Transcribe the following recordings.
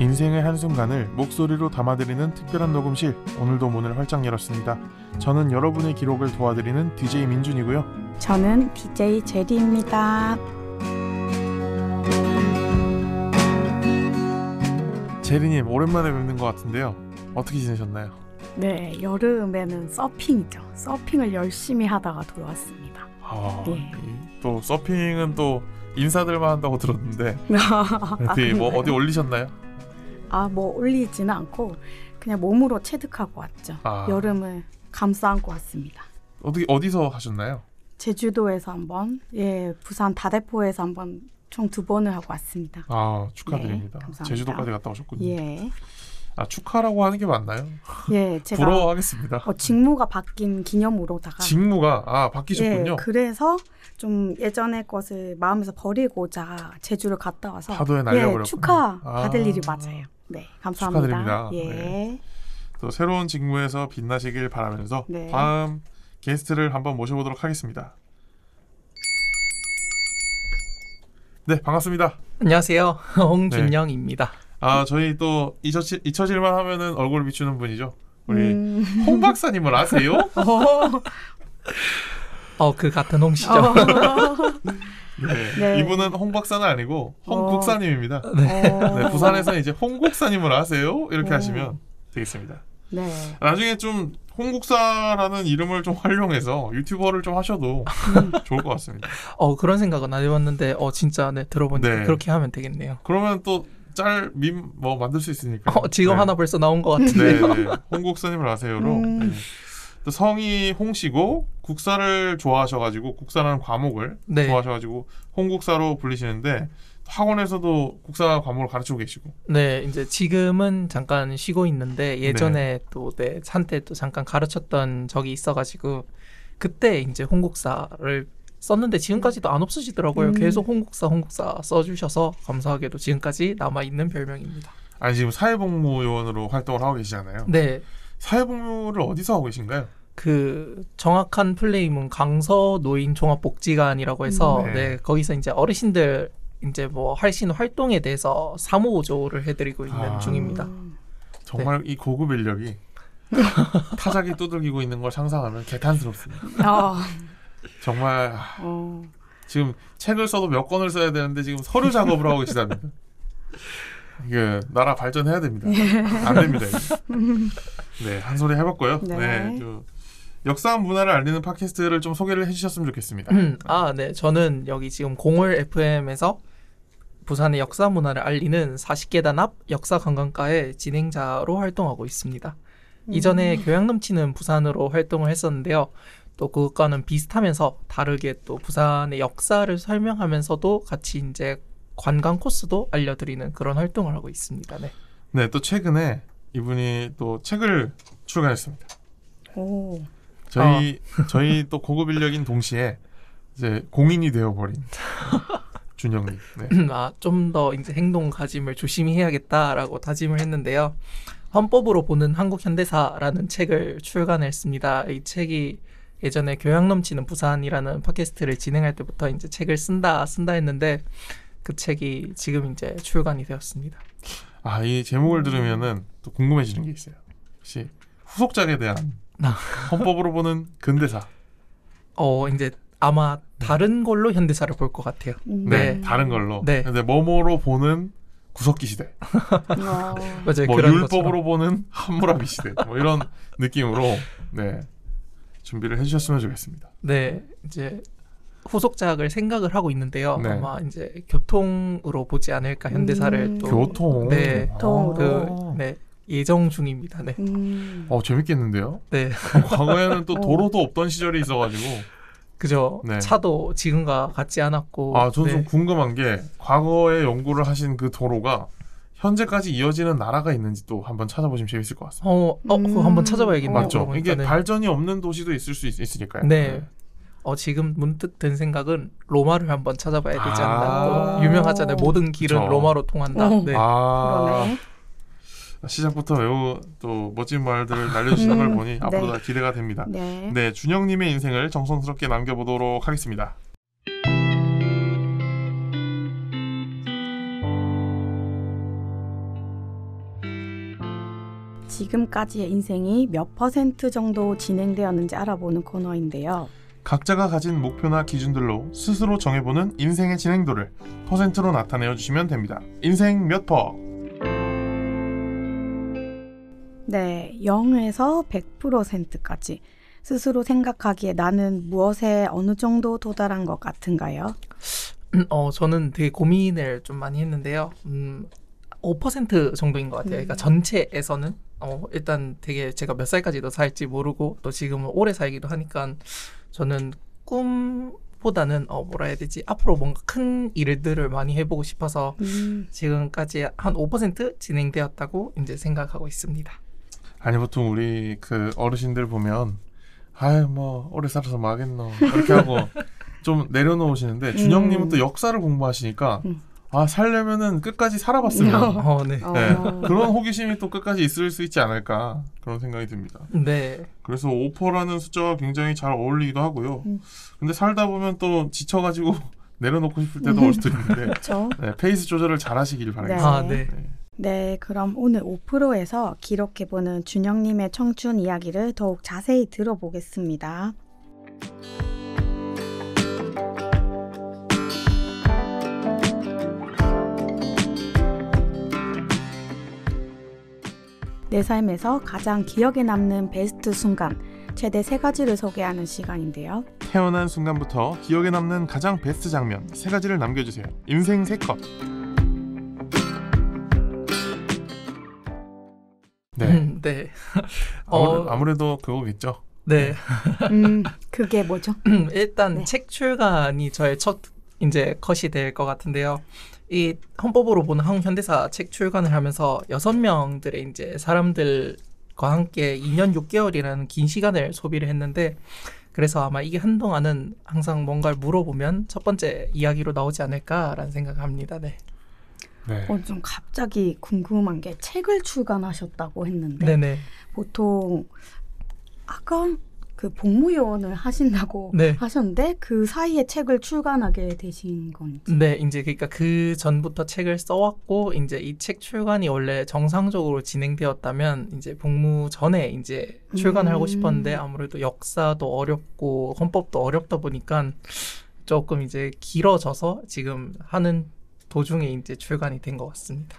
인생의 한순간을 목소리로 담아드리는 특별한 녹음실, 오늘도 문을 활짝 열었습니다. 저는 여러분의 기록을 도와드리는 DJ 민준이고요. 저는 DJ 제리입니다. 제리님, 오랜만에 뵙는 것 같은데요. 어떻게 지내셨나요? 네, 여름에는 서핑이죠. 서핑을 열심히 하다가 돌아왔습니다. 네. 또 서핑은 또 인사들만 한다고 들었는데 뭐 어디 올리셨나요? 뭐 올리지는 않고 그냥 몸으로 체득하고 왔죠. 여름을 감싸 안고 왔습니다. 어디서 하셨나요? 제주도에서 한번, 부산 다대포에서 한번 총 2번을 하고 왔습니다. 축하드립니다. 네, 제주도까지 갔다 오셨군요. 예. 축하라고 하는 게 맞나요? 예, 제가 부러워하겠습니다. 직무가 바뀐 기념으로다가 직무가 바뀌셨군요. 그래서 좀 예전의 것을 마음에서 버리고자 제주를 갔다 와서 파도에 날려버렸군요. 축하 받을 일이 맞아요. 네, 감사합니다. 축하드립니다. 예. 네. 또 새로운 직무에서 빛나시길 바라면서 네. 다음 게스트를 한번 모셔보도록 하겠습니다. 네, 반갑습니다. 안녕하세요. 홍준영입니다. 저희 또 잊혀질만 하면은 얼굴 비추는 분이죠. 우리 홍 박사님을 아세요? 그 같은 홍씨죠. 네. 이분은 홍 박사는 아니고 홍 국사님입니다. 네, 부산에서 이제 홍 국사님을 아세요? 이렇게 하시면 되겠습니다. 네. 나중에 좀 홍국사라는 이름을 좀 활용해서 유튜버를 좀 하셔도 좋을 것 같습니다. 그런 생각은 안 해봤는데 진짜 들어보니까 그렇게 하면 되겠네요. 그러면 또 짤 밈 만들 수 있으니까. 지금 하나 벌써 나온 것 같은데요. 네. 홍국사님을 아세요로. 또 성이 홍씨고 국사를 좋아하셔가지고 국사라는 과목을 좋아하셔가지고 홍국사로 불리시는데 학원에서도 국사 과목을 가르치고 계시고. 네, 이제 지금은 잠깐 쉬고 있는데 예전에 또 한때 또 잠깐 가르쳤던 적이 있어가지고 그때 이제 홍국사를 썼는데 지금까지도 안 없으시더라고요. 계속 홍국사 써주셔서 감사하게도 지금까지 남아있는 별명입니다. 지금 사회복무요원으로 활동을 하고 계시잖아요. 네. 사회복무를 어디서 하고 계신가요? 정확한 플레임은 강서노인종합복지관이라고 해서 거기서 이제 어르신들 이제 하시는 활동에 대해서 사무보조를 해드리고 있는 중입니다. 정말 이 고급 인력이 타작이 두들기고 있는 걸 상상하면 개탄스럽습니다. 정말 지금 책을 써도 몇 권을 써야 되는데 지금 서류 작업을 하고 계시답니다. 이게 나라 발전해야 됩니다. 안 됩니다. 네, 한 소리 해봤고요. 네, 역사 문화를 알리는 팟캐스트를 좀 소개를 해주셨으면 좋겠습니다. 네, 저는 여기 지금 공월 FM에서 부산의 역사 문화를 알리는 40계단 앞 역사관광가의 진행자로 활동하고 있습니다. 이전에 교양 넘치는 부산으로 활동을 했었는데요. 또 그것과는 비슷하면서 다르게 또 부산의 역사를 설명하면서도 같이 이제 관광 코스도 알려드리는 그런 활동을 하고 있습니다. 네, 또 최근에 이분이 또 책을 출간했습니다. 저희 또 고급 인력인 동시에 이제 공인이 되어버린 준영님. 좀 더 이제 행동 가짐을 조심히 해야겠다라고 다짐을 했는데요. 헌법으로 보는 한국 현대사라는 책을 출간했습니다. 이 책이 예전에 교양 넘치는 부산이라는 팟캐스트를 진행할 때부터 이제 책을 쓴다 했는데 그 책이 지금 이제 출간이 되었습니다. 이 제목을 들으면은 또 궁금해지는 게 있어요. 혹시 후속작에 대한 헌법으로 보는 근대사. 이제 아마 다른 걸로 현대사를 볼 것 같아요. 네, 다른 걸로. 근데 뭐뭐로 보는 구석기 시대. 맞아요. 율법으로 것처럼. 보는 함무라비 시대. 이런 느낌으로 준비를 해주셨으면 좋겠습니다. 네, 이제 후속작을 생각을 하고 있는데요. 네. 아마 이제 교통으로 보지 않을까 현대사를 또 교통. 네, 교통으로. 예정 중입니다. 네. 재밌겠는데요? 네. 과거에는 또 도로도 없던 시절이 있어가지고. 그죠. 네. 차도 지금과 같지 않았고. 저는 좀 궁금한 게 과거에 연구를 하신 그 도로가 현재까지 이어지는 나라가 있는지 또 한번 찾아보시면 재밌을 것 같습니다. 그거 한번 찾아봐야겠네요. 맞죠? 이게 발전이 없는 도시도 있을 수 있으니까요. 네. 지금 문득 든 생각은 로마를 한번 찾아봐야 되지 않나. 유명하잖아요. 모든 길은 로마로 통한다. 네. 그러네. 시작부터 매우 또 멋진 말들을 날려주시는 걸 보니 앞으로 다 기대가 됩니다. 네, 준영님의 인생을 정성스럽게 남겨보도록 하겠습니다. 지금까지의 인생이 몇 % 정도 진행되었는지 알아보는 코너인데요. 각자가 가진 목표나 기준들로 스스로 정해보는 인생의 진행도를 퍼센트로 나타내어 주시면 됩니다. 인생 몇 퍼? 네, 0에서 100%까지 스스로 생각하기에 나는 무엇에 어느 정도 도달한 것 같은가요? 저는 되게 고민을 좀 많이 했는데요. 5% 정도인 것 같아요. 그러니까 전체에서는 일단 되게 제가 몇 살까지도 살지 모르고 또 지금은 오래 살기도 하니까 저는 꿈보다는 뭐라 해야 되지? 앞으로 뭔가 큰 일들을 많이 해보고 싶어서 지금까지 한 5% 진행되었다고 이제 생각하고 있습니다. 아니 보통 우리 그 어르신들 보면 아유 뭐 오래 살아서 뭐 하겠노 이렇게 하고 좀 내려놓으시는데 준영님은 또 역사를 공부하시니까 아 살려면은 끝까지 살아봤으면 네. 네. 그런 호기심이 또 끝까지 있을 수 있지 않을까 그런 생각이 듭니다. 네. 그래서 5%라는 숫자와 굉장히 잘 어울리기도 하고요. 근데 살다 보면 또 지쳐가지고 내려놓고 싶을 때도 올 수도 있는데 네, 페이스 조절을 잘 하시길 바라겠습니다. 네. 네, 그럼 오늘 5%에서 기록해보는 준영님의 청춘 이야기를 더욱 자세히 들어보겠습니다. 내 삶에서 가장 기억에 남는 베스트 순간, 최대 3가지를 소개하는 시간인데요. 태어난 순간부터 기억에 남는 가장 베스트 장면 3가지를 남겨주세요. 인생 3컷. 네. 네. 아무래도 그거겠죠. 네. 그게 뭐죠? 일단 책 출간이 저의 첫 이제 컷이 될 것 같은데요. 이 헌법으로 보는 현대사 책 출간을 하면서 6명들의 이제 사람들과 함께 2년 6개월이라는 긴 시간을 소비를 했는데 그래서 아마 이게 한동안은 항상 뭔가를 물어보면 첫 번째 이야기로 나오지 않을까라는 생각을 합니다. 네. 네. 좀 갑자기 궁금한 게 책을 출간하셨다고 했는데 네네. 보통 아까 그 복무요원을 하신다고 하셨는데 그 사이에 책을 출간하게 되신 건지? 네, 이제 그러니까 그 전부터 책을 써왔고 이제 이 책 출간이 원래 정상적으로 진행되었다면 이제 복무 전에 이제 출간을 하고 싶었는데 아무래도 역사도 어렵고 헌법도 어렵다 보니까 조금 이제 길어져서 지금 하는 도중에 이제 출간이 된 것 같습니다.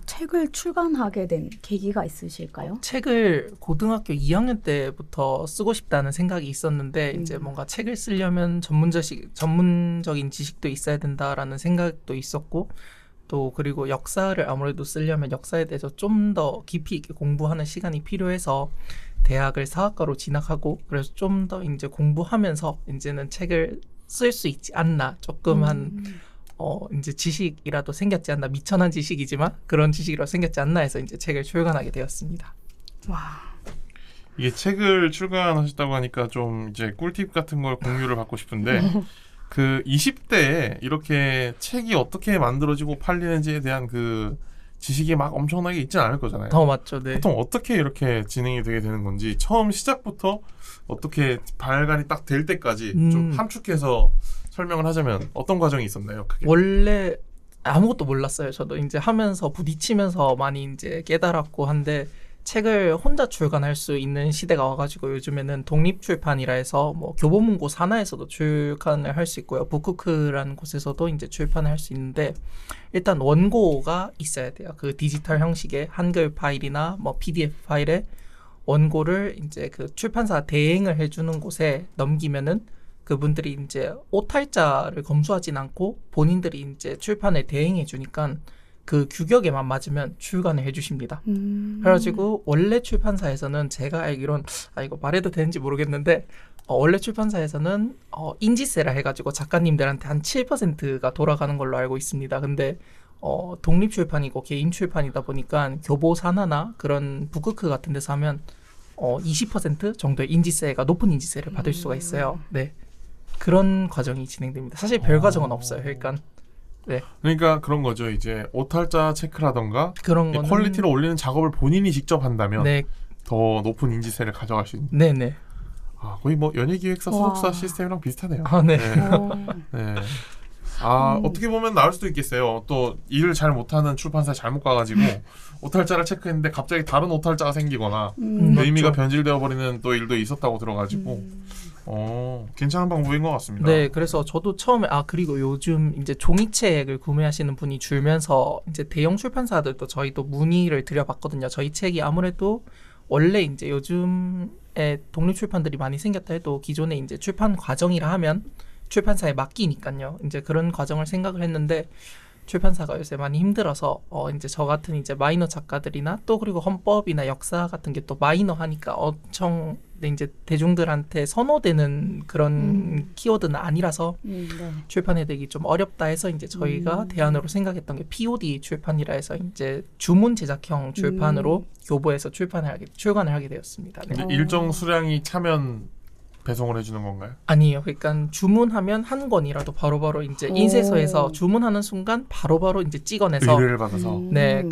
책을 출간하게 된 계기가 있으실까요? 책을 고등학교 2학년 때부터 쓰고 싶다는 생각이 있었는데 이제 뭔가 책을 쓰려면 전문적인 지식도 있어야 된다라는 생각도 있었고 또 그리고 역사를 아무래도 쓰려면 역사에 대해서 좀 더 깊이 있게 공부하는 시간이 필요해서 대학을 사학과로 진학하고 그래서 좀 더 이제 공부하면서 이제는 책을 쓸 수 있지 않나 조금 이제 지식이라도 생겼지 않나 미천한 지식이지만 그런 지식이라도 생겼지 않나 해서 이제 책을 출간하게 되었습니다. 와. 이게 책을 출간하셨다고 하니까 좀 이제 꿀팁 같은 걸 공유를 받고 싶은데 그 20대에 이렇게 책이 어떻게 만들어지고 팔리는지에 대한 그 지식이 막 엄청나게 있지는 않을 거잖아요. 맞죠. 네. 보통 어떻게 이렇게 진행이 되게 되는 건지 처음 시작부터 어떻게 발간이 딱 될 때까지 좀 함축해서 설명을 하자면 어떤 과정이 있었나요? 그게? 원래 아무것도 몰랐어요. 저도 이제 하면서 부딪히면서 많이 이제 깨달았고 한데 책을 혼자 출간할 수 있는 시대가 와가지고 요즘에는 독립출판이라 해서 뭐 교보문고 산하에서도 출간을 할 수 있고요. 북쿠크라는 곳에서도 이제 출판을 할 수 있는데 일단 원고가 있어야 돼요. 그 디지털 형식의 한글 파일이나 뭐 PDF 파일에 원고를 이제 그 출판사 대행을 해주는 곳에 넘기면은 그분들이 이제 오탈자를 검수하진 않고 본인들이 이제 출판을 대행해 주니까 그 규격에만 맞으면 출간을 해주십니다. 그래가지고 원래 출판사에서는 제가 알기론 이거 말해도 되는지 모르겠는데 원래 출판사에서는 인지세라 해가지고 작가님들한테 한 7%가 돌아가는 걸로 알고 있습니다. 근데 독립출판이고 개인 출판이다 보니까 교보 산하나 그런 북크크 같은 데서 하면 20% 정도의 인지세가 높은 인지세를 받을 수가 있어요. 네. 그런 과정이 진행됩니다. 사실 별 과정은 없어요. 그러니까 네. 그러니까 그런 거죠. 이제 오탈자 체크라던가 그런 거는 퀄리티를 올리는 작업을 본인이 직접 한다면 네. 더 높은 인지세를 가져갈 수 있는. 네네. 거의 뭐 연예기획사 소속사 시스템이랑 비슷하네요. 네. 네. 네. 어떻게 보면 나을 수도 있겠어요. 또 일을 잘 못하는 출판사에 잘못 가가지고 오탈자를 체크했는데 갑자기 다른 오탈자가 생기거나 의미가 변질되어 버리는 또 일도 있었다고 들어가지고 괜찮은 방법인 것 같습니다. 네, 그래서 저도 처음에 그리고 요즘 이제 종이책을 구매하시는 분이 줄면서 이제 대형 출판사들도 저희도 문의를 드려봤거든요. 저희 책이 아무래도 원래 이제 요즘에 독립 출판들이 많이 생겼다 해도 기존에 이제 출판 과정이라 하면 출판사에 맡기니까요. 이제 그런 과정을 생각을 했는데 출판사가 요새 많이 힘들어서 이제 저 같은 이제 마이너 작가들이나 또 그리고 헌법이나 역사 같은 게 또 마이너 하니까 엄청 이제 대중들한테 선호되는 그런 키워드는 아니라서 네. 출판해내기 좀 어렵다 해서 이제 저희가 대안으로 생각했던 게 POD 출판이라 해서 이제 주문 제작형 출판으로 교보에서 출간을 하게 되었습니다. 네. 일정 수량이 차면 배송을 해주는 건가요? 아니에요. 그러니까 주문하면 한 권이라도 바로바로 이제 인쇄소에서 주문하는 순간 바로바로 이제 찍어내서 의뢰를 받아서 네,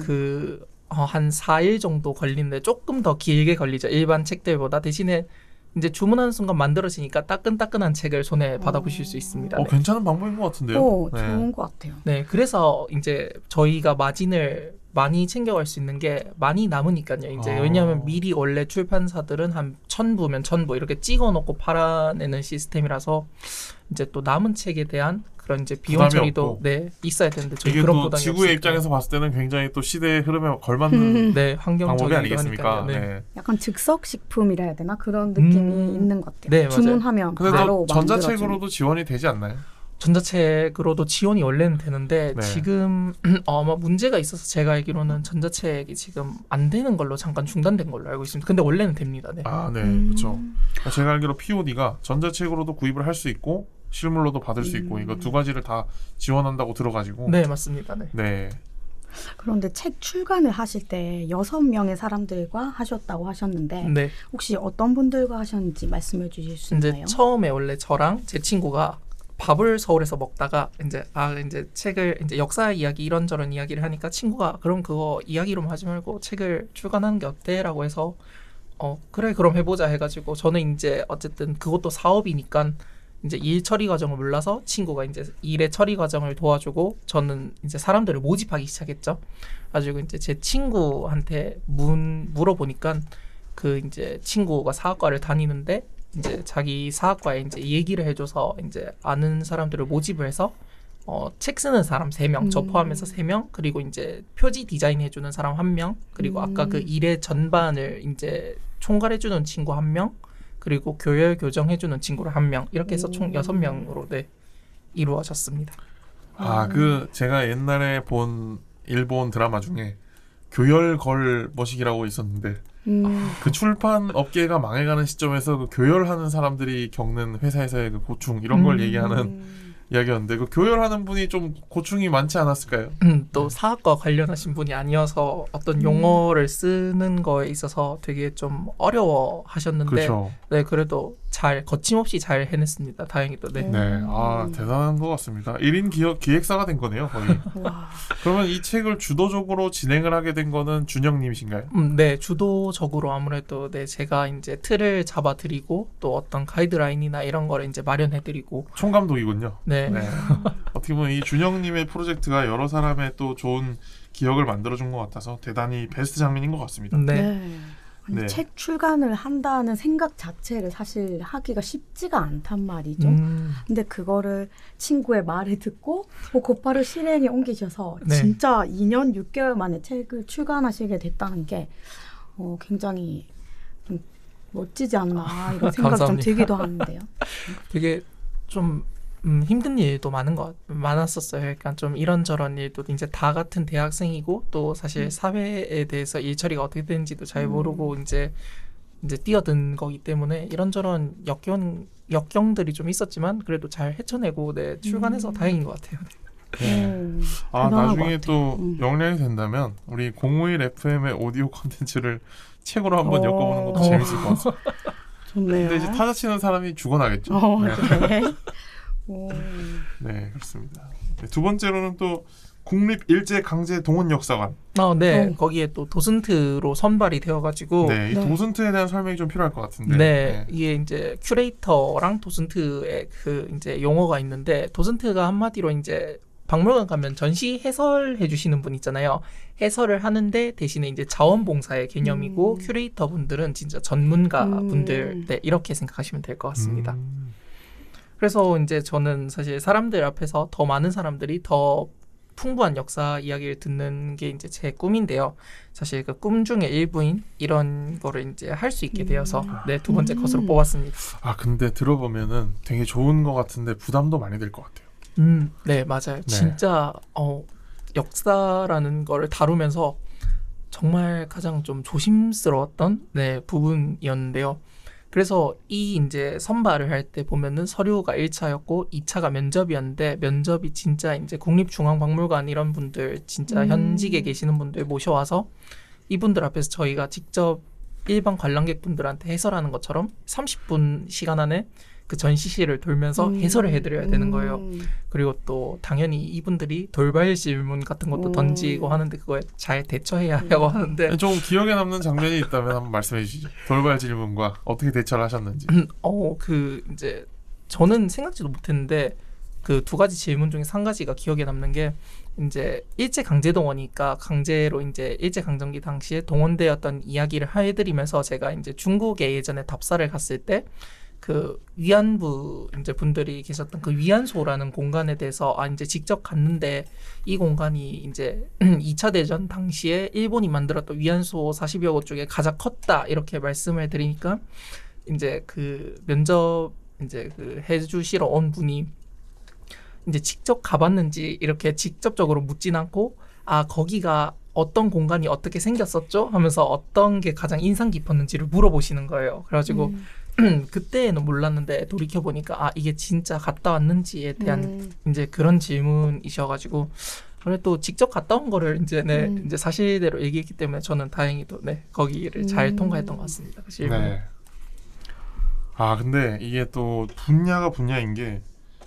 한 4일 정도 걸리는데 조금 더 길게 걸리죠. 일반 책들보다. 대신에 이제 주문하는 순간 만들어지니까 따끈따끈한 책을 손에 받아보실 수 있습니다. 네. 괜찮은 방법인 것 같은데요. 네. 좋은 것 같아요. 네, 그래서 이제 저희가 마진을 많이 챙겨갈 수 있는 게 많이 남으니까요. 이제 왜냐하면 미리 원래 출판사들은 한 1000부면 1000부 이렇게 찍어놓고 팔아내는 시스템이라서 이제 또 남은 책에 대한 그런 이제 비용 처리도 있어야 되는데 저희 이게 그런 또 부담이 지구의 없으니까. 입장에서 봤을 때는 굉장히 또 시대의 흐름에 걸맞는 방법이 아니겠습니까? 네. 약간 즉석식품이라 해야 되나 그런 느낌이 있는 것 같아요. 네, 주문하면 바로 전자책으로도 지원이 되지 않나요? 전자책으로도 지원이 원래는 되는데 지금 아마 문제가 있어서 제가 알기로는 전자책이 지금 안 되는 걸로 잠깐 중단된 걸로 알고 있습니다. 근데 원래는 됩니다. 네. 그렇죠. 제가 알기로 POD가 전자책으로도 구입을 할 수 있고 실물로도 받을 수 있고 이거 두 가지를 다 지원한다고 들어가지고 네, 맞습니다. 네. 그런데 책 출간을 하실 때 6명의 사람들과 하셨다고 하셨는데 혹시 어떤 분들과 하셨는지 말씀해 주실 수 있나요? 처음에 원래 저랑 제 친구가 밥을 서울에서 먹다가 이제 책을 이제 역사 이야기 이런저런 이야기를 하니까 친구가 그럼 그거 이야기로만 하지 말고 책을 출간하는 게 어때라고 해서 그래 그럼 해보자 해가지고 저는 이제 어쨌든 그것도 사업이니까 이제 일 처리 과정을 몰라서 친구가 이제 일의 처리 과정을 도와주고 저는 이제 사람들을 모집하기 시작했죠. 가지고 이제 제 친구한테 물어보니까 그 이제 친구가 사학과를 다니는데 이제 자기 사학과에 이제 얘기를 해줘서 이제 아는 사람들을 모집을 해서 책 쓰는 사람 3명, 저 포함해서 3명, 그리고 이제 표지 디자인 해주는 사람 1명, 그리고 아까 그 일의 전반을 이제 총괄해주는 친구 1명, 그리고 교열 교정해주는 친구를 1명, 이렇게 해서 총 6명으로 이루어졌습니다. 제가 옛날에 본 일본 드라마 중에 교열걸 머시기라고 있었는데 그 출판 업계가 망해가는 시점에서 그 교열하는 사람들이 겪는 회사에서의 그 고충 이런 걸 얘기하는 이야기였는데 그 교열하는 분이 좀 고충이 많지 않았을까요? 또 사학과 관련하신 분이 아니어서 어떤 용어를 쓰는 거에 있어서 되게 좀 어려워하셨는데 그렇죠. 네, 그래도 잘 거침없이 잘 해냈습니다. 다행히도. 대단한 것 같습니다. 1인 기획사가 된 거네요, 거의. 그러면 이 책을 주도적으로 진행을 하게 된 거는 준영님이신가요? 네, 주도적으로 아무래도 제가 이제 틀을 잡아드리고 또 어떤 가이드라인이나 이런 거를 이제 마련해드리고 총감독이군요. 네. 어떻게 보면 이 준영님의 프로젝트가 여러 사람의 또 좋은 기억을 만들어준 것 같아서 대단히 베스트 장면인 것 같습니다. 책 출간을 한다는 생각 자체를 사실 하기가 쉽지가 않단 말이죠. 근데 그거를 친구의 말을 듣고 곧바로 실행에 옮기셔서 진짜 2년 6개월 만에 책을 출간하시게 됐다는 게 굉장히 좀 멋지지 않나 이런 생각이 좀 들기도 하는데요. 되게 좀 힘든 일도 많았었어요. 그러니까 좀 이런저런 일도 이제 다 같은 대학생이고 또 사실 사회에 대해서 일 처리가 어떻게 되는지도 잘 모르고 이제 뛰어든 거기 때문에 이런저런 역경들이 좀 있었지만 그래도 잘 헤쳐내고 출간해서 다행인 것 같아요. 나중에 또 역량이 된다면 우리 051 FM의 오디오 콘텐츠를 책으로 한번 엮어보는 것도 재밌을 것 같습니다. 좋네요. 근데 이제 타자 치는 사람이 죽어나겠죠. 네. 네, 그렇습니다. 두 번째로는 또 국립일제강제동원역사관. 네. 거기에 또 도슨트로 선발이 되어가지고. 네, 이 도슨트에 대한 설명이 좀 필요할 것 같은데. 네, 이게 이제 큐레이터랑 도슨트의 그 이제 용어가 있는데, 도슨트가 한마디로 이제 박물관 가면 전시 해설해 주시는 분 있잖아요. 해설을 하는데 대신에 이제 자원봉사의 개념이고, 큐레이터 분들은 진짜 전문가 분들, 네, 이렇게 생각하시면 될 것 같습니다. 그래서 이제 저는 사실 사람들 앞에서 더 많은 사람들이 더 풍부한 역사 이야기를 듣는 게 이제 제 꿈인데요. 사실 그 꿈 중에 일부인 이런 거를 이제 할 수 있게 되어서 네, 두 번째 것으로 뽑았습니다. 아, 근데 들어보면은 되게 좋은 것 같은데 부담도 많이 될 것 같아요. 네, 맞아요. 네. 진짜 역사라는 거를 다루면서 정말 가장 좀 조심스러웠던 네, 부분이었는데요. 그래서 이 이제 선발을 할 때 보면은 서류가 1차였고 2차가 면접이었는데, 면접이 진짜 이제 국립중앙박물관 이런 분들, 진짜 현직에 계시는 분들 모셔와서 이분들 앞에서 저희가 직접 일반 관람객분들한테 해설하는 것처럼 30분 시간 안에 그 전시실을 돌면서 해설을 해드려야 되는 거예요. 그리고 또 당연히 이분들이 돌발 질문 같은 것도 던지고 하는데 그거에 잘 대처해야 하려고 하는데, 좀 기억에 남는 장면이 있다면 한번 말씀해 주시죠. 돌발 질문과 어떻게 대처를 하셨는지. 그 이제 저는 생각지도 못했는데 그 두 가지 질문 중에 한 가지가 기억에 남는 게, 이제 일제강제동원이니까 강제로 이제 일제강점기 당시에 동원되었던 이야기를 해드리면서 제가 이제 중국에 예전에 답사를 갔을 때 그 위안부 이제 분들이 계셨던 그 위안소라는 공간에 대해서 이제 직접 갔는데 이 공간이 이제 2차 대전 당시에 일본이 만들었던 위안소 40여 곳 중에 가장 컸다 이렇게 말씀을 드리니까, 이제 그 면접 이제 그 해주시러 온 분이 이제 직접 가봤는지 이렇게 직접적으로 묻진 않고, 거기가 어떤 공간이 어떻게 생겼었죠? 하면서 어떤 게 가장 인상 깊었는지를 물어보시는 거예요. 그래가지고 그때는 몰랐는데 돌이켜보니까 이게 진짜 갔다 왔는지에 대한 이제 그런 질문이셔가지고, 그래 또 직접 갔다 온 거를 이제 이제 사실대로 얘기했기 때문에 저는 다행히도 거기를 잘 통과했던 것 같습니다. 그 질문. 네. 근데 이게 또 분야가 분야인 게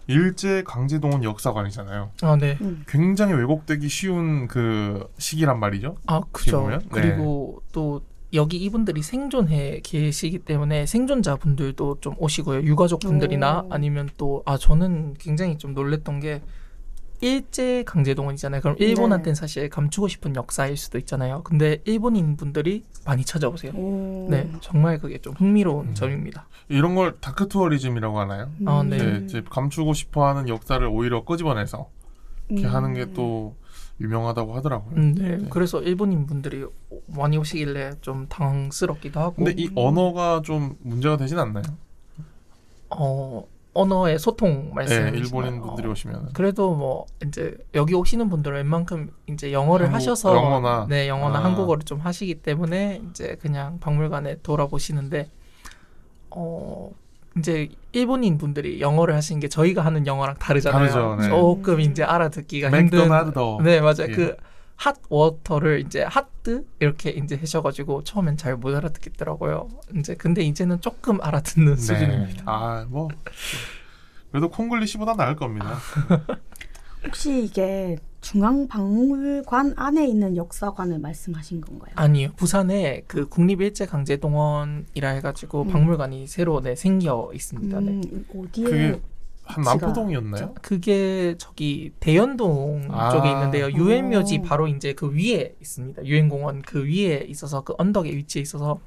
일제강제동원 역사관이잖아요. 네. 굉장히 왜곡되기 쉬운 그 시기란 말이죠. 그죠. 그리고 또 여기 이분들이 생존해 계시기 때문에 생존자분들도 좀 오시고요. 유가족분들이나 아니면 또 저는 굉장히 좀 놀랬던 게, 일제강제동원이잖아요. 그럼 일본한테는 사실 감추고 싶은 역사일 수도 있잖아요. 근데 일본인 분들이 많이 찾아오세요. 네, 정말 그게 좀 흥미로운 점입니다. 이런 걸 다크투어리즘이라고 하나요? 네. 이제 감추고 싶어하는 역사를 오히려 끄집어내서 이렇게 하는 게 또 유명하다고 하더라고요. 네, 그래서 일본인 분들이 많이 오시길래 좀 당황스럽기도 하고. 근데 이 언어가 좀 문제가 되진 않나요? 언어의 소통 말씀이시나요? 네, 일본인 분들이 오시면. 그래도 뭐 이제 여기 오시는 분들은 웬만큼 이제 영어를 하셔서 영어나 한국어를 좀 하시기 때문에 이제 그냥 박물관에 돌아보시는데, 이제 일본인 분들이 영어를 하시는 게 저희가 하는 영어랑 다르잖아요. 다르죠, 네. 조금 이제 알아듣기가 힘든. 맥도날드. 네, 맞아요. 그 핫 워터를 이제 핫드 이렇게 이제 하셔가지고 처음엔 잘 못 알아듣겠더라고요. 근데 이제는 조금 알아듣는 수준입니다. 뭐 그래도 콩글리시보다 나을 겁니다. 혹시 이게 중앙박물관 안에 있는 역사관을 말씀하신 건가요? 아니요. 부산에 그 국립일제강제동원이라 해가지고 박물관이 새로 생겨 있습니다. 어디에? 그게 한 남포동이었나요? 그게 저기 대연동 쪽에 있는데요. 유엔묘지 바로 이제 그 위에 있습니다. 유엔공원 그 위에 있어서 그 언덕에 위치해 있어서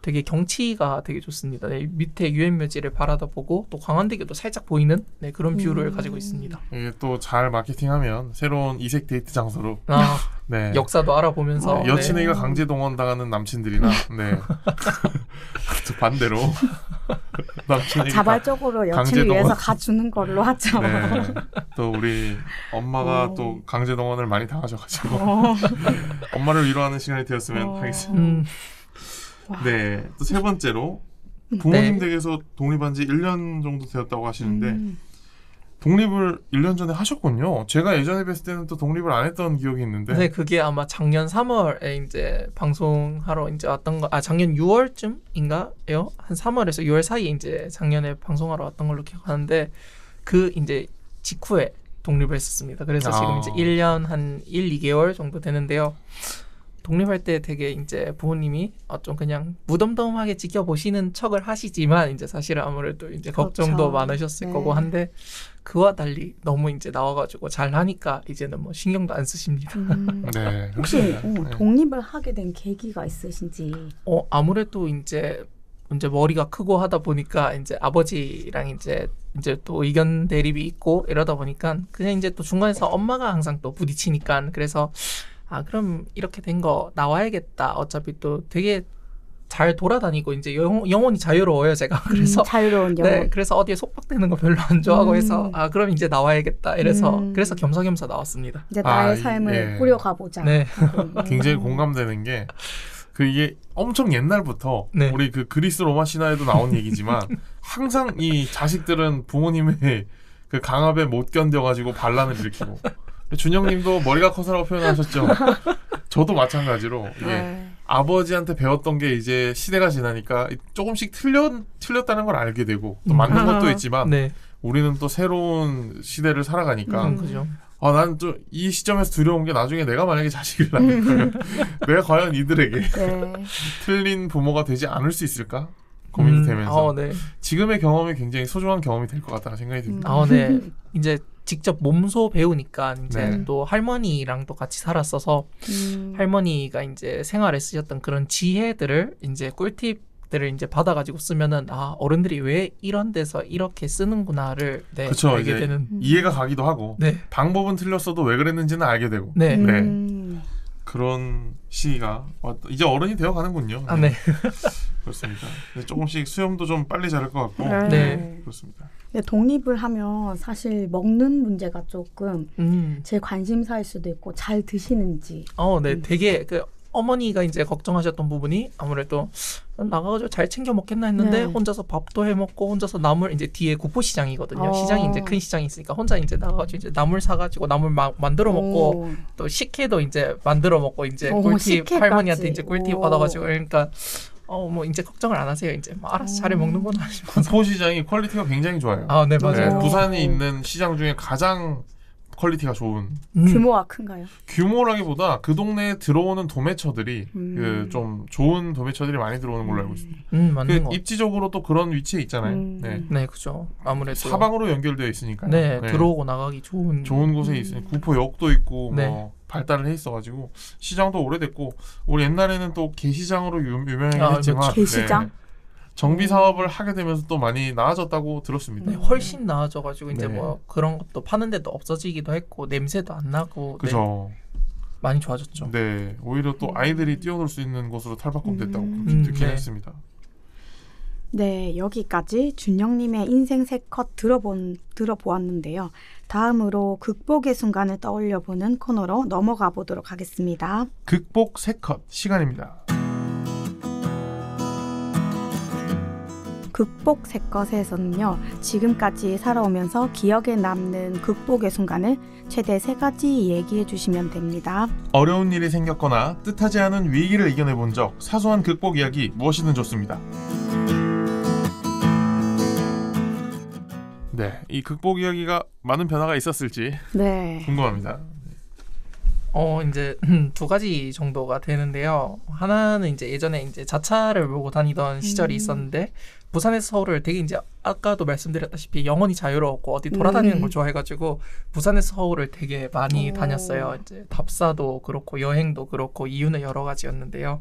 되게 경치가 되게 좋습니다. 밑에 유엔묘지를 바라다보고 또 광안대교도 살짝 보이는 그런 뷰를 가지고 있습니다. 이게 또 잘 마케팅하면 새로운 이색 데이트 장소로 역사도 알아보면서 여친에게 강제동원 당하는 남친들이나 반대로 남친에게 자발적으로 여친을 위해서 가주는 걸로 하죠. 또 우리 엄마가 또 강제동원을 많이 당하셔가지고 엄마를 위로하는 시간이 되었으면 하겠습니다. 네, 또 세 번째로 부모님 댁에서 독립한 지 1년 정도 되었다고 하시는데 독립을 1년 전에 하셨군요. 제가 예전에 뵀을 때는 또 독립을 안 했던 기억이 있는데. 네, 그게 아마 작년 3월에 이제 방송하러 이제 왔던 거, 작년 6월쯤인가요? 한 3월에서 6월 사이에 이제 작년에 방송하러 왔던 걸로 기억하는데, 그 이제 직후에 독립을 했었습니다. 그래서 지금 이제 1년 한 1, 2개월 정도 되는데요. 독립할 때 되게 이제 부모님이 좀 그냥 무덤덤하게 지켜보시는 척을 하시지만 이제 사실은 아무래도 이제 걱정도 많으셨을 거고 한데 그와 달리 너무 이제 나와가지고 잘 하니까 이제는 뭐 신경도 안 쓰십니다. 네. 혹시 독립을 하게 된 계기가 있으신지? 아무래도 이제 머리가 크고 하다 보니까 이제 아버지랑 이제 또 의견 대립이 있고 이러다 보니까 그냥 이제 또 중간에서 엄마가 항상 또 부딪히니까 그래서 그럼 이렇게 된 거 나와야겠다. 어차피 또 되게 잘 돌아다니고 이제 영혼이 자유로워요, 제가. 그래서 자유로운 영혼. 네, 그래서 어디에 속박되는 거 별로 안 좋아하고 해서 그럼 이제 나와야겠다. 이래서 그래서 겸사겸사 나왔습니다. 이제 나의 삶을 꾸려가 보자. 네. 굉장히 공감되는 게 이게 엄청 옛날부터 네. 우리 그 그리스 로마 신화에도 나온 얘기지만 항상 이 자식들은 부모님의 그 강압에 못 견뎌가지고 반란을 일으키고 준영님도 머리가 커서라고 표현하셨죠. 저도 마찬가지로 이게 아버지한테 배웠던 게 이제 시대가 지나니까 조금씩 틀렸다는 걸 알게 되고 또 맞는 것도 있지만 우리는 또 새로운 시대를 살아가니까 그죠. 난 또 이 시점에서 두려운 게 나중에 내가 만약에 자식을 낳으면 내가 과연 이들에게 틀린 부모가 되지 않을 수 있을까? 고민이 되면서 지금의 경험이 굉장히 소중한 경험이 될 것 같다는 생각이 듭니다. 네. 이제 직접 몸소 배우니까 이제 또 할머니랑도 같이 살았어서 할머니가 이제 생활에 쓰셨던 그런 지혜들을 이제 꿀팁들을 이제 받아가지고 쓰면은 어른들이 왜 이런 데서 이렇게 쓰는구나를 그쵸, 알게 되는 이해가 가기도 하고 방법은 틀렸어도 왜 그랬는지는 알게 되고 그런 시기가 이제 어른이 되어가는군요. 네. 그렇습니다. 조금씩 수염도 좀 빨리 자랄 것 같고 그렇습니다. 독립을 하면 사실 먹는 문제가 조금 제 관심사일 수도 있고 잘 드시는지. 네, 되게 어머니가 이제 걱정하셨던 부분이 아무래도 나가가지고 잘 챙겨 먹겠나 했는데 혼자서 밥도 해 먹고 혼자서 나물 이제 뒤에 구포시장이거든요. 시장이 이제 큰 시장이 있으니까 혼자 이제 나가가지고 이제 나물 사가지고 나물 막 만들어 먹고 또 식혜도 이제 만들어 먹고 이제 꿀팁 식혜까지. 할머니한테 이제 꿀팁 받아가지고 그러니까. 뭐 이제 걱정을 안 하세요. 이제 알아서 잘 먹는구나. 구포시장이 퀄리티가 굉장히 좋아요. 네, 맞아요. 부산에 있는 시장 중에 가장 퀄리티가 좋은. 규모가 큰가요? 규모라기보다 그 동네에 들어오는 도매처들이 좀 좋은 도매처들이 많이 들어오는 걸로 알고 있습니다. 맞는 거. 입지적으로 또 그런 위치에 있잖아요. 네, 그죠. 아무래도 사방으로 연결되어 있으니까요. 들어오고 나가기 좋은 곳에 있으니 구포역도 있고 뭐 발달을 해 있어가지고 시장도 오래됐고 우리 옛날에는 또 게시장으로 유명했지만 그렇죠. 게시장? 정비 사업을 하게 되면서 또 많이 나아졌다고 들었습니다. 훨씬 나아져가지고 이제 뭐 그런 것도 파는 데도 없어지기도 했고 냄새도 안 나고 그죠. 많이 좋아졌죠. 네, 오히려 또 아이들이 뛰어놀 수 있는 곳으로 탈바꿈됐다고 듣긴 했습니다. 네, 여기까지 준영님의 인생 3컷 들어보았는데요. 다음으로 극복의 순간을 떠올려보는 코너로 넘어가 보도록 하겠습니다. 극복 3컷 시간입니다. 극복 3컷에서는요. 지금까지 살아오면서 기억에 남는 극복의 순간을 최대 3가지 얘기해 주시면 됩니다. 어려운 일이 생겼거나 뜻하지 않은 위기를 이겨내본 적, 사소한 극복 이야기 무엇이든 좋습니다. 네, 이 극복 이야기가 많은 변화가 있었을지 궁금합니다. 이제 2가지 정도가 되는데요. 하나는 이제 예전에 이제 자차를 몰고 다니던 시절이 있었는데 부산에서 서울을 되게 이제 아까도 말씀드렸다시피 영혼이 자유로웠고 어디 돌아다니는 걸 좋아해가지고 부산에서 서울을 되게 많이 다녔어요. 이제 답사도 그렇고 여행도 그렇고 이유는 여러 가지였는데요.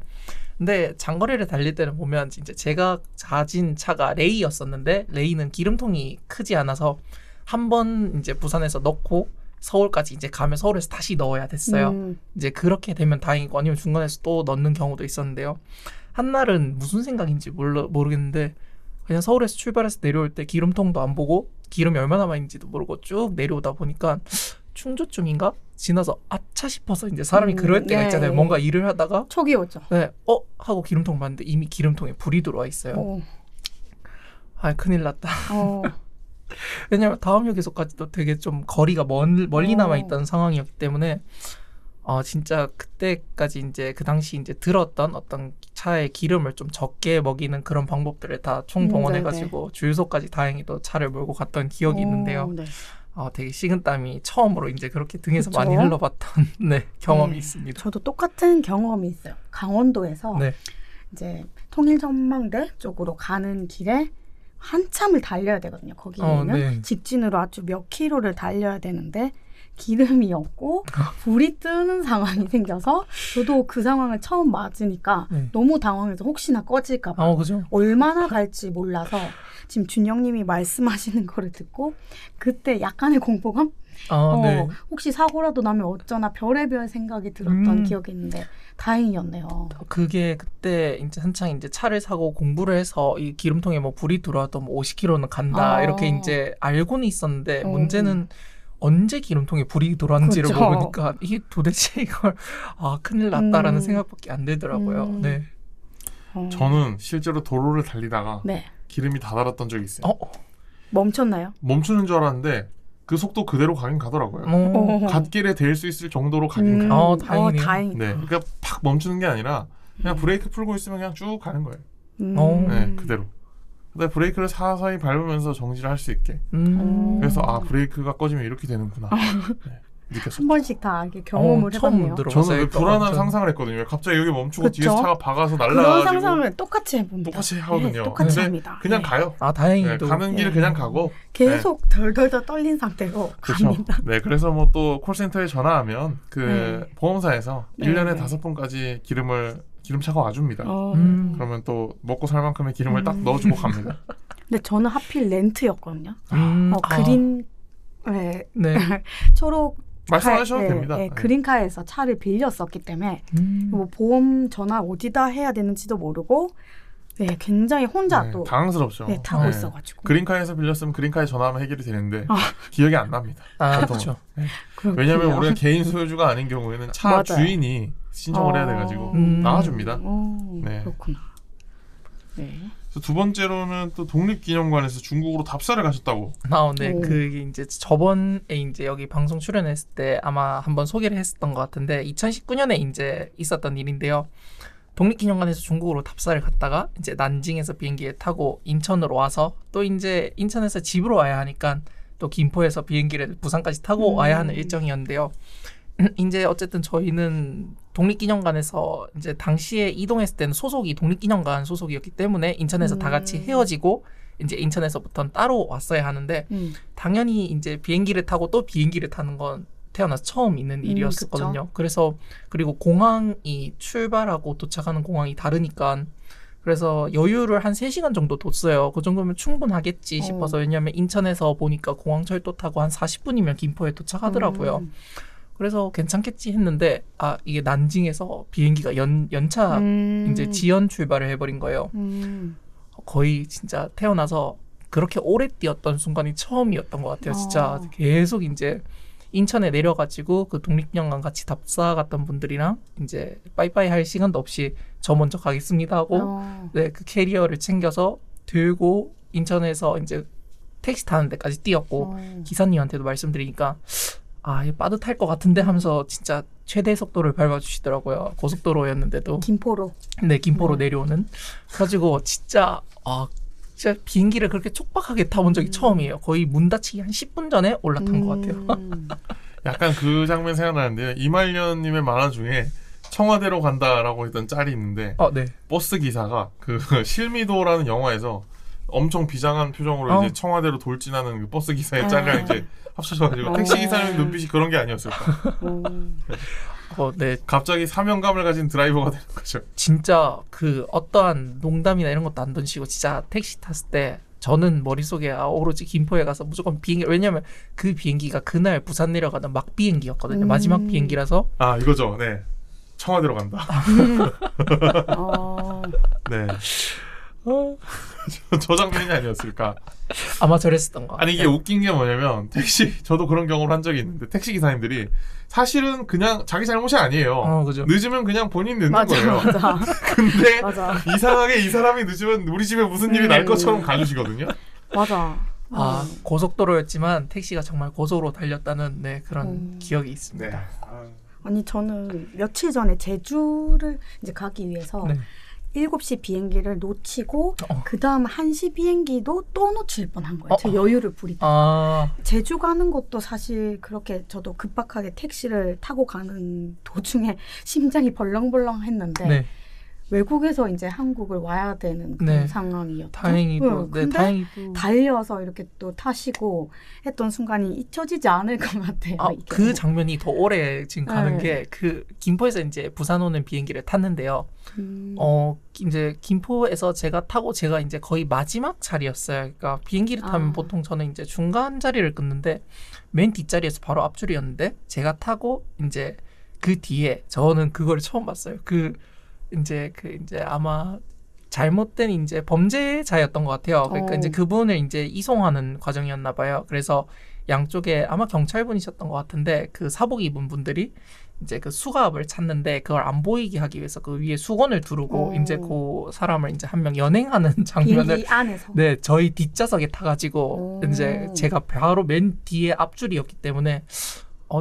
근데 장거리를 달릴 때는 보면 이제 제가 가진 차가 레이였었는데 레이는 기름통이 크지 않아서 한 번 이제 부산에서 넣고 서울까지 이제 가면 서울에서 다시 넣어야 됐어요. 이제 그렇게 되면 다행이고 아니면 중간에서 또 넣는 경우도 있었는데요. 한날은 무슨 생각인지 모르겠는데 그냥 서울에서 출발해서 내려올 때 기름통도 안 보고 기름이 얼마나 많은지도 모르고 쭉 내려오다 보니까 충주쯤인가? 지나서 아차 싶어서 이제 사람이 그럴 때가 있잖아요. 뭔가 일을 하다가 촉이 오죠. 네, 하고 기름통 봤는데 이미 기름통에 불이 들어와 있어요. 큰일 났다. 왜냐면 다음 역에서까지도 되게 좀 거리가 멀리 남아있던 상황이었기 때문에 진짜 그때까지 이제 그 당시 이제 들었던 어떤 차에 기름을 좀 적게 먹이는 그런 방법들을 다 총동원해가지고 주유소까지 다행히도 차를 몰고 갔던 기억이 있는데요. 되게 식은땀이 처음으로 이제 그렇게 등에서 그쵸? 많이 흘러봤던 네, 경험이 네. 있습니다. 저도 똑같은 경험이 있어요. 강원도에서 네. 이제 통일전망대 쪽으로 가는 길에 한참을 달려야 되거든요. 거기에는 네. 직진으로 아주 몇 킬로를 달려야 되는데 기름이 없고 불이 뜨는 상황이 생겨서 저도 그 상황을 처음 맞으니까 네. 너무 당황해서 혹시나 꺼질까 봐 그죠? 얼마나 갈지 몰라서 지금 준영님이 말씀하시는 거를 듣고 그때 약간의 공포감? 네. 혹시 사고라도 나면 어쩌나 별의별 생각이 들었던 기억이 있는데 다행이었네요. 그게 그때 이제 한창 이제 차를 사고 공부를 해서 이 기름통에 뭐 불이 들어와도 뭐 50km는 간다 이렇게 이제 알고는 있었는데 문제는 언제 기름통에 불이 들어왔는지를 그렇죠. 모르니까 이게 도대체 이걸 큰일 났다라는 생각밖에 안 들더라고요. 네. 저는 실제로 도로를 달리다가 네. 기름이 다 달았던 적이 있어요. 멈췄나요? 멈추는 줄 알았는데 그 속도 그대로 가긴 가더라고요. 갓길에 댈 수 있을 정도로 가긴 가요. 다행이네요. 다행이다. 네, 그러니까 팍 멈추는 게 아니라 그냥 브레이크 풀고 있으면 그냥 쭉 가는 거예요. 네, 그대로. 근데 브레이크를 사서히 밟으면서 정지를 할 수 있게. 그래서 브레이크가 꺼지면 이렇게 되는구나. 네, 느꼈어요. 한 번씩 다 이렇게 경험을 해봤네요. 저는 왜 불안한 상상을 했거든요. 갑자기 여기 멈추고 그쵸? 뒤에서 차가 박아서 그런 날라가지고 상상을 똑같이 해봅니다. 똑같이 하거든요. 네, 똑같이 근데 합니다. 그냥 네. 가요. 다행히도. 네, 가는 길 그냥 가고 계속 덜덜덜 떨린 상태로 그렇죠. 갑니다. 네, 그래서 뭐 또 콜센터에 전화하면 그 보험사에서 1년에 5번까지 기름차가 와줍니다. 그러면 또 먹고 살 만큼의 기름을 딱 넣어주고 갑니다. 근데 저는 하필 렌트였거든요. 그린 네. 초록 말씀하셔도 됩니다. 네, 그린카에서 차를 빌렸었기 때문에 뭐 보험 전화 어디다 해야 되는지도 모르고 굉장히 혼자 또 당황스럽죠. 타고 있어가지고 그린카에서 빌렸으면 그린카에 전화하면 해결이 되는데 기억이 안 납니다. 그렇죠. 네. 왜냐하면 우리가 개인 소유주가 아닌 경우에는 차 맞아요. 주인이 신청을 해야 돼가지고 나와줍니다. 네. 그렇구나. 네. 두 번째로는 또 독립기념관에서 중국으로 답사를 가셨다고. 네. 그게 이제 저번에 이제 여기 방송 출연했을 때 아마 한번 소개를 했었던 것 같은데 2019년에 이제 있었던 일인데요. 독립기념관에서 중국으로 답사를 갔다가 이제 난징에서 비행기에 타고 인천으로 와서 또 이제 인천에서 집으로 와야 하니까 또 김포에서 비행기를 부산까지 타고 와야 하는 일정이었는데요. 이제 어쨌든 저희는 독립기념관에서 이제 당시에 이동했을 때는 소속이 독립기념관 소속이었기 때문에 인천에서 다 같이 헤어지고 이제 인천에서부터는 따로 왔어야 하는데 당연히 이제 비행기를 타고 또 비행기를 타는 건 태어나서 처음 있는 일이었거든요. 그래서 그리고 공항이 출발하고 도착하는 공항이 다르니까 그래서 여유를 한 3시간 정도 뒀어요. 그 정도면 충분하겠지 싶어서 왜냐하면 인천에서 보니까 공항철도 타고 한 40분이면 김포에 도착하더라고요. 그래서 괜찮겠지 했는데 이게 난징에서 비행기가 연차 이제 지연 출발을 해버린 거예요. 거의 진짜 태어나서 그렇게 오래 뛰었던 순간이 처음이었던 것 같아요. 진짜 계속 이제 인천에 내려가지고 그 독립기념관 같이 답사 갔던 분들이랑 이제 빠이빠이 할 시간도 없이 저 먼저 가겠습니다 하고 네, 그 캐리어를 챙겨서 들고 인천에서 이제 택시 타는 데까지 뛰었고 기사님한테도 말씀드리니까 이거 빠듯할 것 같은데 하면서 진짜 최대 속도를 밟아주시더라고요. 고속도로였는데도. 김포로. 네, 김포로 내려오는. 그래가지고 진짜 비행기를 그렇게 촉박하게 타본 적이 처음이에요. 거의 문 닫히기 한 10분 전에 올라탄 것 같아요. 약간 그 장면 생각나는데요. 이말년님의 만화 중에 청와대로 간다라고 했던 짤이 있는데 네. 버스 기사가 그 실미도라는 영화에서 엄청 비장한 표정으로 이제 청와대로 돌진하는 그 버스 기사의 짤이랑 이제 합쳐져가지고 택시 기사님 눈빛이 그런 게 아니었을까. 네. 갑자기 사명감을 가진 드라이버가 되는 거죠. 진짜 그 어떠한 농담이나 이런 것도 안 던지고 진짜 택시 탔을 때 저는 머릿속에 오로지 김포에 가서 무조건 비행기, 왜냐면 그 비행기가 그날 부산 내려가는 막 비행기였거든요. 마지막 비행기라서. 이거죠. 네. 청와대로 간다. 네. 저 장면이 아니었을까. 아마 저랬었던 거. 아니 이게 웃긴 게 뭐냐면 저도 그런 경험을 한 적이 있는데 택시 기사님들이 사실은 그냥 자기 잘못이 아니에요. 그죠. 늦으면 그냥 본인 늦는 거예요. 맞아. 근데 맞아. 이상하게 이 사람이 늦으면 우리 집에 무슨 일이 날 것처럼 가주시거든요. 맞아. 고속도로였지만 택시가 정말 고속으로 달렸다는 그런 기억이 있습니다. 네. 아니 저는 며칠 전에 제주를 이제 가기 위해서 7시 비행기를 놓치고 그 다음 1시 비행기도 또 놓칠 뻔한 거예요. 제 여유를 부리다가. 제주 가는 것도 사실 그렇게 저도 급박하게 택시를 타고 가는 도중에 심장이 벌렁벌렁 했는데 네. 외국에서 이제 한국을 와야 되는 그런 네. 상황이었죠. 다행히도. 네, 다행히도. 달려서 이렇게 또 타시고 했던 순간이 잊혀지지 않을 것 같아요. 그 장면이 더 오래 지금 가는 게 그 김포에서 이제 부산 오는 비행기를 탔는데요. 이제 김포에서 제가 이제 거의 마지막 자리였어요. 그러니까 비행기를 타면 보통 저는 이제 중간 자리를 끊는데 맨 뒷자리에서 바로 앞줄이었는데 제가 타고 이제 그 뒤에 저는 그걸 처음 봤어요. 이제 아마 잘못된 이제 범죄자였던 것 같아요. 그러니까 이제 그분을 이제 이송하는 과정이었나 봐요. 그래서 양쪽에 아마 경찰분이셨던 것 같은데 그 사복 입은 분들이 이제 그 수갑을 찾는데 그걸 안 보이게 하기 위해서 그 위에 수건을 두르고 이제 그 사람을 이제 한 명 연행하는 장면을 비행기 안에서 네 저희 뒷좌석에 타가지고 이제 제가 바로 맨 뒤에 앞줄이었기 때문에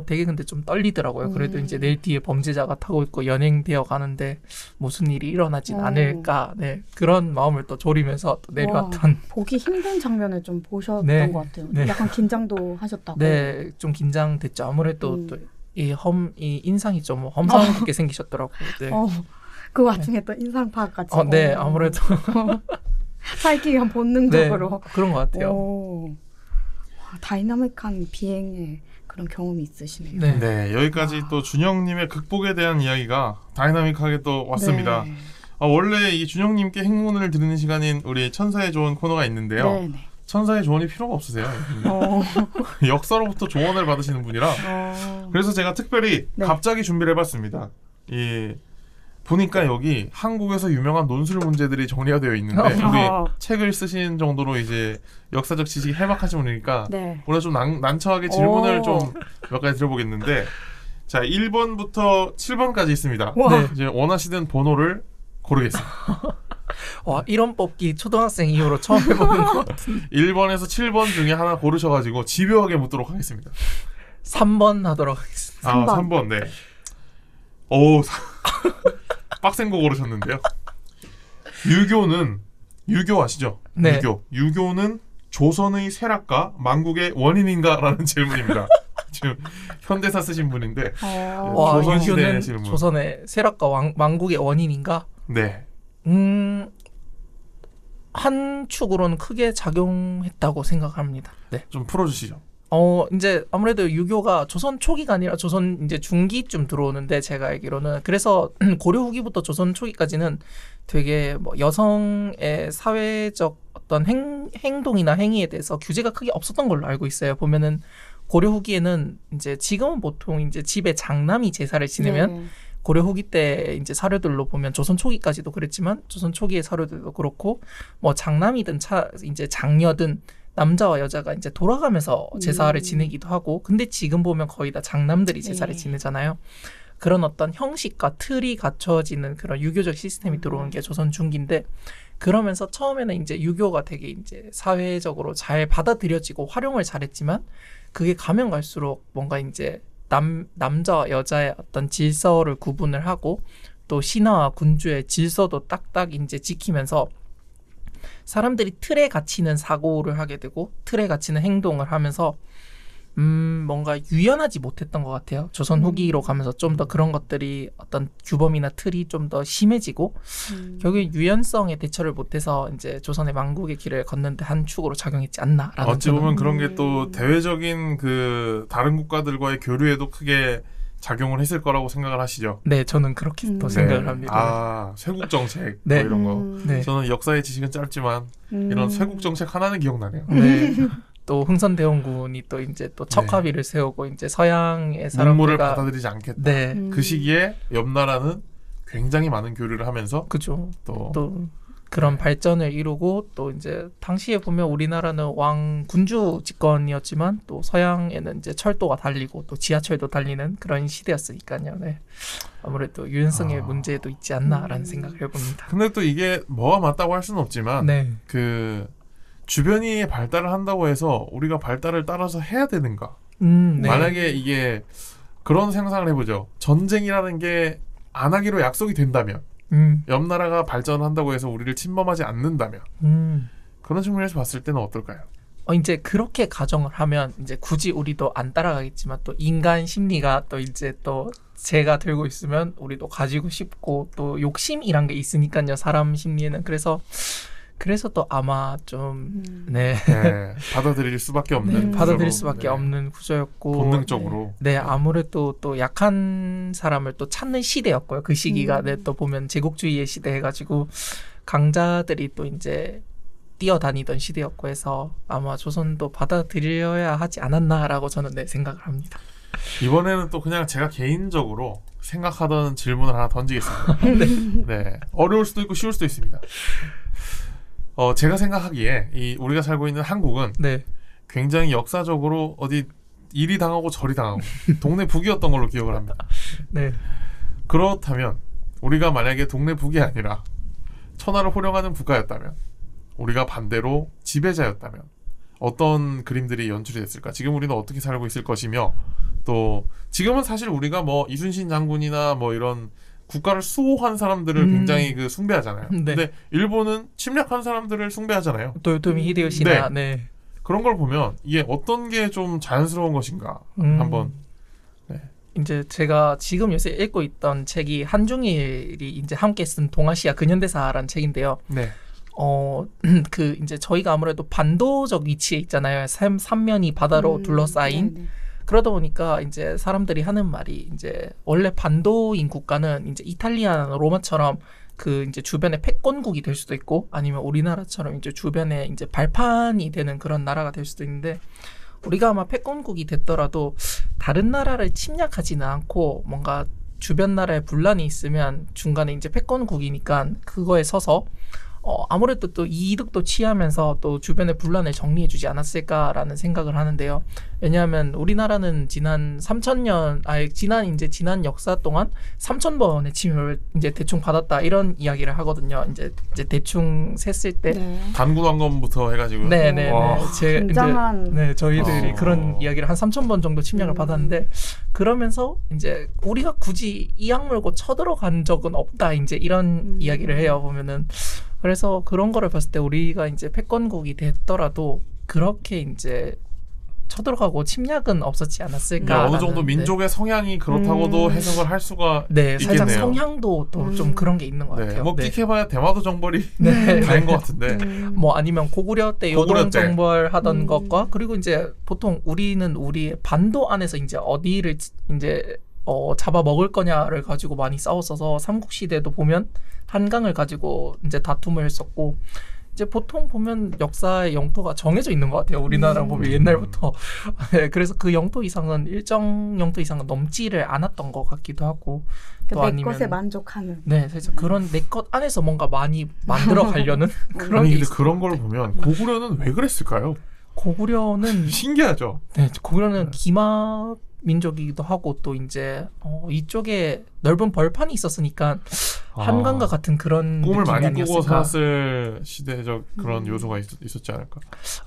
되게 근데 좀 떨리더라고요. 그래도 이제 내 뒤에 범죄자가 타고 있고 연행되어 가는데 무슨 일이 일어나진 않을까. 네. 그런 마음을 또 졸이면서 또 내려왔던. 보기 힘든 장면을 좀 보셨던 네. 것 같아요. 네. 약간 긴장도 하셨다고. 네. 좀 긴장됐죠. 아무래도 또 이 인상이 좀 험상 깊게 생기셨더라고요. 네. 그 와중에 또 인상 파악까지. 네. 아무래도. 살기가 본능적으로. 네, 그런 것 같아요. 다이나믹한 비행에 그런 경험이 있으시네요. 네, 네 여기까지 또 준영님의 극복에 대한 이야기가 다이나믹하게 또 왔습니다. 네. 원래 이 준영님께 행운을 드리는 시간인 우리 천사의 조언 코너가 있는데요. 네, 네. 천사의 조언이 필요가 없으세요. 역사로부터 조언을 받으시는 분이라 그래서 제가 특별히 갑자기 준비를 해봤습니다. 보니까 여기 한국에서 유명한 논술 문제들이 정리가 되어 있는데 우리 책을 쓰신 정도로 이제 역사적 지식이 해박하신 분이니까 오늘 좀 난처하게 질문을 좀 몇 가지 드려보겠는데 자 1번부터 7번까지 있습니다. 네. 이제 원하시는 번호를 고르겠습니다. 와 이런 뽑기 초등학생 이후로 처음 해보는 것 같은데 1번에서 7번 중에 하나 고르셔가지고 집요하게 묻도록 하겠습니다. 3번 하도록 하겠습니다. 3번 네. 빡센 거 고르셨는데요. 유교 아시죠? 네. 유교는 조선의 쇠락과 망국의 원인인가라는 질문입니다. 지금 현대사 쓰신 분인데 조선 시대 질문. 조선의 쇠락과 망국의 원인인가? 네. 한 축으로는 크게 작용했다고 생각합니다. 네. 좀 풀어주시죠. 이제 아무래도 유교가 조선 초기가 아니라 조선 이제 중기쯤 들어오는데 제가 알기로는 그래서 고려 후기부터 조선 초기까지는 되게 뭐 여성의 사회적 어떤 행동이나 행위에 대해서 규제가 크게 없었던 걸로 알고 있어요. 보면은 고려 후기에는 이제 지금은 보통 이제 집에 장남이 제사를 지내면 고려 후기 때 이제 사료들로 보면 조선 초기까지도 그랬지만 조선 초기의 사료들도 그렇고 뭐 장남이든 이제 장녀든 남자와 여자가 이제 돌아가면서 제사를 지내기도 하고 근데 지금 보면 거의 다 장남들이 제사를 지내잖아요. 그런 어떤 형식과 틀이 갖춰지는 그런 유교적 시스템이 들어오는 게 조선 중기인데 그러면서 처음에는 이제 유교가 되게 이제 사회적으로 잘 받아들여지고 활용을 잘했지만 그게 가면 갈수록 뭔가 이제 남자와 여자의 어떤 질서를 구분을 하고 또 신하와 군주의 질서도 딱딱 이제 지키면서 사람들이 틀에 갇히는 사고를 하게 되고 틀에 갇히는 행동을 하면서 뭔가 유연하지 못했던 것 같아요. 조선 후기로 가면서 좀 더 그런 것들이 어떤 규범이나 틀이 좀 더 심해지고 결국에 유연성에 대처를 못해서 이제 조선의 망국의 길을 걷는데 한 축으로 작용했지 않나라는 어찌 보면 그런 게 또 대외적인 그 다른 국가들과의 교류에도 크게 작용을 했을 거라고 생각을 하시죠? 네, 저는 그렇게 또 생각을 합니다. 쇄국 정책 네. 뭐 이런 거. 네. 저는 역사의 지식은 짧지만 이런 쇄국 정책 하나는 기억나네요. 네. 또 흥선대원군이 또 이제 또 척화비를 세우고 이제 서양의 사람들과 문물을 받아들이지 않겠다. 네. 그 시기에 옆 나라는 굉장히 많은 교류를 하면서 그죠. 또 그런 발전을 이루고 또 이제 당시에 보면 우리나라는 군주 집권이었지만 또 서양에는 이제 철도가 달리고 또 지하철도 달리는 그런 시대였으니까요. 네. 아무래도 유연성의 문제도 있지 않나라는 생각을 해봅니다. 근데 또 이게 뭐가 맞다고 할 수는 없지만 네. 그 주변이 발달을 한다고 해서 우리가 발달을 따라서 해야 되는가? 네. 만약에 이게 그런 상상을 해보죠. 전쟁이라는 게 안 하기로 약속이 된다면 옆 나라가 발전한다고 해서 우리를 침범하지 않는다면 그런 측면에서 봤을 때는 어떨까요? 이제 그렇게 가정을 하면 이제 굳이 우리도 안 따라가겠지만 또 인간 심리가 또 이제 또 제가 들고 있으면 우리도 가지고 싶고 또 욕심이란 게 있으니까요. 사람 심리에는. 그래서 또 아마 좀 받아들일 수밖에 없는 받아들일 수밖에 없는 구조였고 본능적으로 아무래도 또 약한 사람을 또 찾는 시대였고요. 그 시기가 또 보면 제국주의의 시대 해가지고 강자들이 또 이제 뛰어다니던 시대였고 해서 아마 조선도 받아들여야 하지 않았나라고 저는 생각을 합니다. 이번에는 또 그냥 제가 개인적으로 생각하던 질문을 하나 던지겠습니다. 네. 어려울 수도 있고 쉬울 수도 있습니다. 제가 생각하기에 우리가 살고 있는 한국은 굉장히 역사적으로 어디 이리 당하고 저리 당하고 동네 북이었던 걸로 기억을 합니다. 그렇다면 우리가 만약에 동네 북이 아니라 천하를 호령하는 국가였다면 우리가 반대로 지배자였다면 어떤 그림들이 연출이 됐을까? 지금 우리는 어떻게 살고 있을 것이며 또 지금은 사실 우리가 뭐 이순신 장군이나 뭐 이런 국가를 수호한 사람들을 굉장히 숭배하잖아요. 근데 일본은 침략한 사람들을 숭배하잖아요. 도요토미 히데요시나 그런 걸 보면 이게 어떤 게 좀 자연스러운 것인가 한번 이제 제가 지금 요새 읽고 있던 책이 한중일이 이제 함께 쓴 동아시아 근현대사라는 책인데요. 이제 저희가 아무래도 반도적 위치에 있잖아요. 삼면이 바다로 둘러싸인. 그러다 보니까 이제 사람들이 하는 말이 이제 원래 반도인 국가는 이제 이탈리아나 로마처럼 그 이제 주변에 패권국이 될 수도 있고 아니면 우리나라처럼 이제 주변에 이제 발판이 되는 그런 나라가 될 수도 있는데 우리가 아마 패권국이 됐더라도 다른 나라를 침략하지는 않고 뭔가 주변 나라에 분란이 있으면 중간에 이제 패권국이니까 그거에 서서 아무래도 또 이득도 취하면서 또 주변의 분란을 정리해주지 않았을까라는 생각을 하는데요. 왜냐하면 우리나라는 지난 역사 동안 3,000번의 침입을 이제 대충 받았다 이런 이야기를 하거든요. 이제 대충 셌을 때 단군왕건부터 해가지고 저희들이 그런 이야기를 한 3,000번 정도 침략을 받았는데 그러면서 이제 우리가 굳이 이악 물고 쳐들어간 적은 없다 이제 이런 이야기를 해요. 보면은. 그래서 그런 거를 봤을 때 우리가 이제 패권국이 됐더라도 그렇게 이제 쳐들어가고 침략은 없었지 않았을까. 어느 정도 민족의 성향이 그렇다고도 해석을 할 수가 있겠네요. 살짝 성향도 또 좀 그런 게 있는 것 같아요. 뭐 끽해봐야 대마도 정벌이 다인 것 같은데. 뭐 아니면 고구려 때 요동 정벌 하던 것과 그리고 이제 보통 우리는 우리 반도 안에서 이제 어디를 이제 잡아 먹을 거냐를 가지고 많이 싸웠어서 삼국시대도 보면 한강을 가지고 이제 다툼을 했었고 이제 보통 보면 역사의 영토가 정해져 있는 것 같아요. 우리나라 보면 옛날부터. 그래서 그 영토 이상은 일정 영토 이상은 넘지를 않았던 것 같기도 하고 또 내 것에 만족하는. 그래서 그런 내 것 안에서 뭔가 많이 만들어 가려는 그런 게 근데 그런 걸 보면 고구려는 왜 그랬을까요? 고구려는 신기하죠. 고구려는 기마 민족이기도 하고 또 이제 이쪽에 넓은 벌판이 있었으니까 한강과 같은 그런 꿈을 많이 아니었을까? 꾸고 살았을 시대적 그런 요소가 있었지 않을까?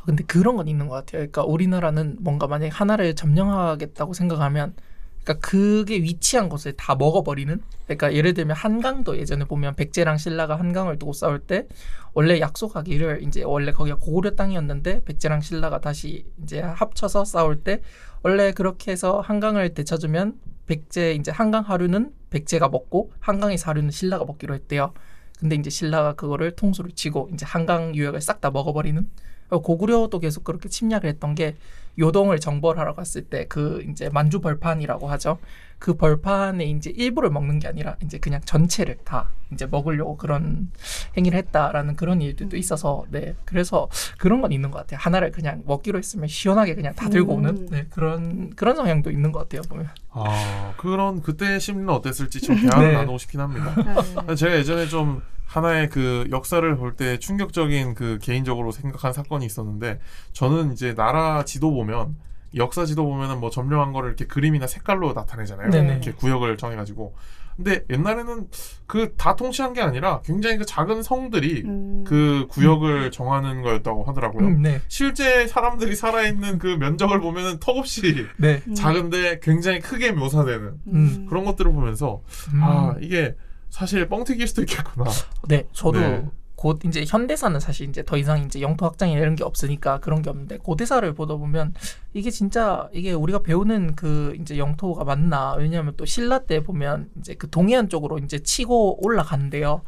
근데 그런 건 있는 것 같아요. 그러니까 우리나라는 뭔가 만약에 하나를 점령하겠다고 생각하면 그러니까 그게 위치한 곳을 다 먹어버리는. 그러니까 예를 들면 한강도 예전에 보면 백제랑 신라가 한강을 두고 싸울 때 원래 약속하기를 이제 원래 거기가 고구려 땅이었는데 백제랑 신라가 다시 이제 합쳐서 싸울 때 원래 그렇게 해서 한강을 되찾으면 백제 이제 한강 하류는 백제가 먹고 한강에서 하류는 신라가 먹기로 했대요. 근데 이제 신라가 그거를 통수를 치고 이제 한강 유역을 싹 다 먹어버리는. 고구려도 계속 그렇게 침략을 했던 게 요동을 정벌하러 갔을 때 그 이제 만주 벌판이라고 하죠. 그 벌판의 이제 일부를 먹는 게 아니라 이제 그냥 전체를 다 이제 먹으려고 그런 행위를 했다라는 그런 일들도 있어서 그래서 그런 건 있는 것 같아요. 하나를 그냥 먹기로 했으면 시원하게 그냥 다 들고 오는 그런 성향도 있는 것 같아요. 보면. 그런 그때의 심리는 어땠을지 좀 대화를 나누고 싶긴 합니다. 제가 예전에 좀 하나의 그 역사를 볼 때 충격적인 그 개인적으로 생각한 사건이 있었는데 저는 이제 나라 지도 보면 역사 지도 보면은 뭐 점령한 거를 이렇게 그림이나 색깔로 나타내잖아요. 이렇게 구역을 정해가지고. 근데 옛날에는 그 다 통치한 게 아니라 굉장히 그 작은 성들이 그 구역을 정하는 거였다고 하더라고요. 실제 사람들이 살아있는 그 면적을 보면은 턱없이 작은데 굉장히 크게 묘사되는 그런 것들을 보면서 이게 사실 뻥튀기일 수도 있겠구나. 네, 저도 곧 이제 현대사는 사실 이제 더 이상 이제 영토 확장이나 이런 게 없으니까 그런 게 없는데 고대사를 보다 보면 이게 진짜 이게 우리가 배우는 그 이제 영토가 맞나? 왜냐하면 또 신라 때 보면 이제 그 동해안 쪽으로 이제 치고 올라가는데요.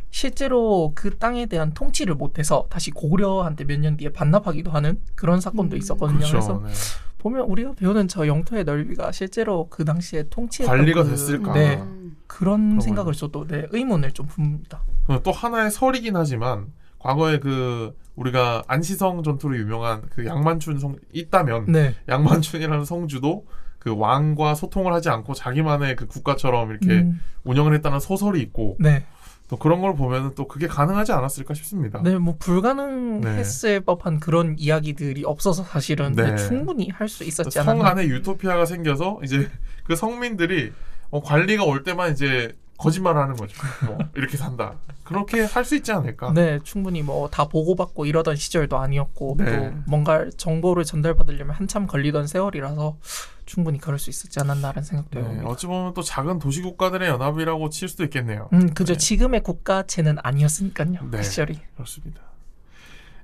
실제로 그 땅에 대한 통치를 못해서 다시 고구려한테 몇 년 뒤에 반납하기도 하는 그런 사건도 있었거든요. 그렇죠. 그래서 보면 우리가 배우는 저 영토의 넓이가 실제로 그 당시에 통치했던 관리가 됐을까? 네, 그런 생각을 저도 의문을 좀 붑니다. 또 하나의 설이긴 하지만 과거에 그 우리가 안시성 전투로 유명한 그 양만춘 성 있다면 양만춘이라는 성주도 그 왕과 소통을 하지 않고 자기만의 그 국가처럼 이렇게 운영을 했다는 소설이 있고 또 그런 걸 보면은 또 그게 가능하지 않았을까 싶습니다. 네, 뭐 불가능했을 법한 그런 이야기들이 없어서 사실은 충분히 할 수 있었지 않았나. 성 안에 유토피아가 생겨서 이제 그 성민들이 관리가 올 때만 이제 거짓말하는 거죠. 뭐 이렇게 산다. 그렇게 할 수 있지 않을까? 네, 충분히 뭐 다 보고받고 이러던 시절도 아니었고 또 뭔가 정보를 전달받으려면 한참 걸리던 세월이라서 충분히 그럴 수 있었지 않았나라는 생각도 해봅니다. 어찌 보면 또 작은 도시국가들의 연합이라고 칠 수도 있겠네요. 그죠. 지금의 국가체는 아니었으니까요. 그 시절이. 그렇습니다.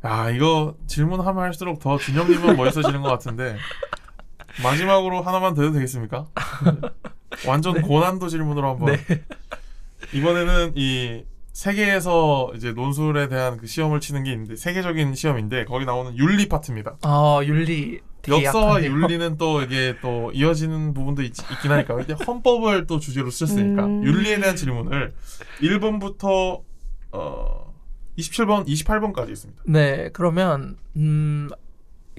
야, 이거 질문하면 할수록 더 준영님은 멋있어지는 것 같은데 마지막으로 하나만 더 해도 되겠습니까? 완전 고난도 질문으로 한번. 이번에는 이 세계에서 이제 논술에 대한 그 시험을 치는 게 있는데 세계적인 시험인데 거기 나오는 윤리 파트입니다. 윤리. 역사와 윤리는 또 이게 또 이어지는 부분도 있긴 하니까 근데 헌법을 또 주제로 쓰셨으니까 윤리에 대한 질문을 1번부터 28번까지 있습니다. 네, 그러면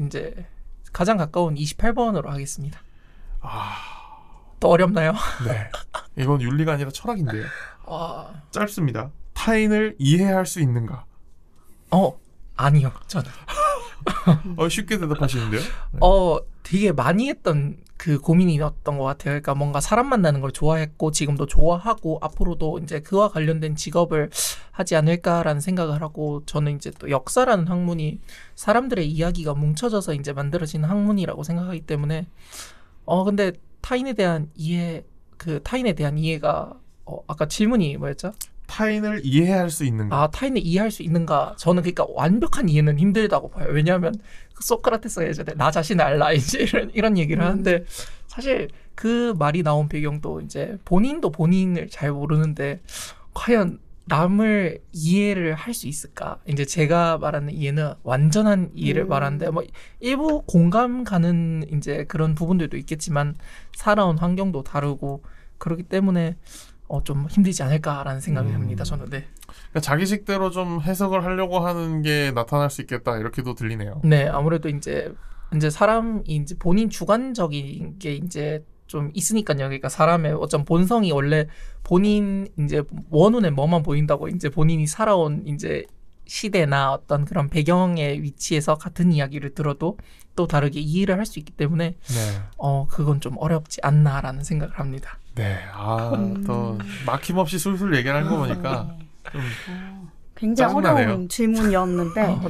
이제 가장 가까운 28번으로 하겠습니다. 또 어렵나요? 네. 이건 윤리가 아니라 철학인데요. 짧습니다. 타인을 이해할 수 있는가? 아니요. 저는. 쉽게 대답하시는데요? 되게 많이 했던 그 고민이었던 것 같아요. 그러니까 뭔가 사람 만나는 걸 좋아했고 지금도 좋아하고 앞으로도 이제 그와 관련된 직업을 하지 않을까라는 생각을 하고 저는 이제 또 역사라는 학문이 사람들의 이야기가 뭉쳐져서 이제 만들어지는 학문이라고 생각하기 때문에 근데 타인에 대한 이해가 아까 질문이 뭐였죠? 타인을 이해할 수 있는가? 타인을 이해할 수 있는가? 저는 그러니까 완벽한 이해는 힘들다고 봐요. 왜냐하면 소크라테스가 예전에 나 자신을 알라 이제 이런 얘기를 하는데 사실 그 말이 나온 배경도 이제 본인도 본인을 잘 모르는데 과연 남을 이해를 할 수 있을까? 이제 제가 말하는 이해는 완전한 이해를 말하는데 뭐 일부 공감 가는 이제 그런 부분들도 있겠지만 살아온 환경도 다르고 그렇기 때문에 좀 힘들지 않을까라는 생각이 듭니다. 저는. 그러니까 자기식대로 좀 해석을 하려고 하는 게 나타날 수 있겠다 이렇게도 들리네요. 네, 아무래도 이제 사람이 이제 본인 주관적인 게 이제 좀 있으니까요. 그러니까 사람의 어떤 본성이 원래 본인 이제 원눈에 뭐만 보인다고 이제 본인이 살아온 이제 시대나 어떤 그런 배경의 위치에서 같은 이야기를 들어도 또 다르게 이해를 할 수 있기 때문에 그건 좀 어렵지 않나라는 생각을 합니다. 네, 또 막힘없이 술술 얘기하는 거 보니까 좀 굉장히 짜증나네요. 어려운 질문이었는데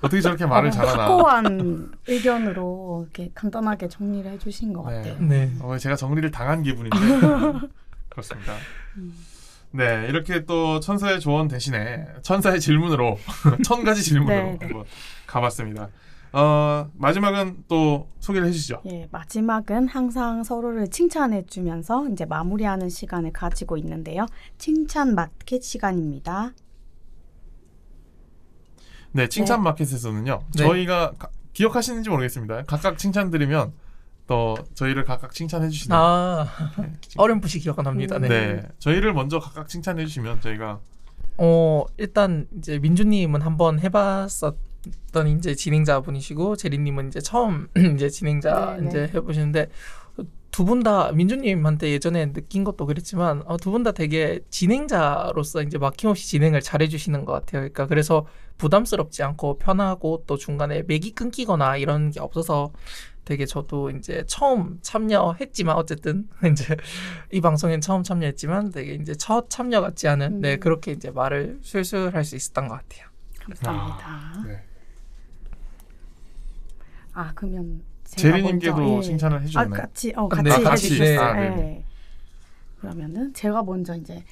어떻게 저렇게 말을 잘하나. 확고한 의견으로 이렇게 간단하게 정리를 해주신 것 같아요. 제가 정리를 당한 기분인데 그렇습니다. 네, 이렇게 또 천사의 조언 대신에 천사의 질문으로 1000가지 질문으로 한번 가봤습니다. 마지막은 또 소개를 해주시죠. 마지막은 항상 서로를 칭찬해주면서 이제 마무리하는 시간을 가지고 있는데요. 칭찬 마켓 시간입니다. 네, 칭찬 마켓에서는요. 저희가 기억하시는지 모르겠습니다. 각각 칭찬 드리면 또 저희를 각각 칭찬해 주시는. 어렴풋이 기억은 납니다. 네, 저희를 먼저 각각 칭찬해 주시면 저희가 일단 이제 민주님은 한번 해봤었던 이제 진행자분이시고 제리님은 이제 처음 이제 진행자 이제 해보시는데 두 분 다 민주님한테 예전에 느낀 것도 그랬지만 두 분 다 되게 진행자로서 이제 막힘없이 진행을 잘해주시는 것 같아요. 그러니까 그래서 부담스럽지 않고 편하고 또 중간에 맥이 끊기거나 이런 게 없어서 되게 저도 이제 처음 참여했지만 어쨌든 이제 이 방송엔 처음 참여했지만 되게 이제 첫 참여 같지 않은 그렇게 이제 말을 술술 할 수 있었던 것 같아요. 감사합니다. 그러면 제리님께도 칭찬을 해주셨나요? 같이 같이. 해주셨어요. 그러면은 제가 먼저 이제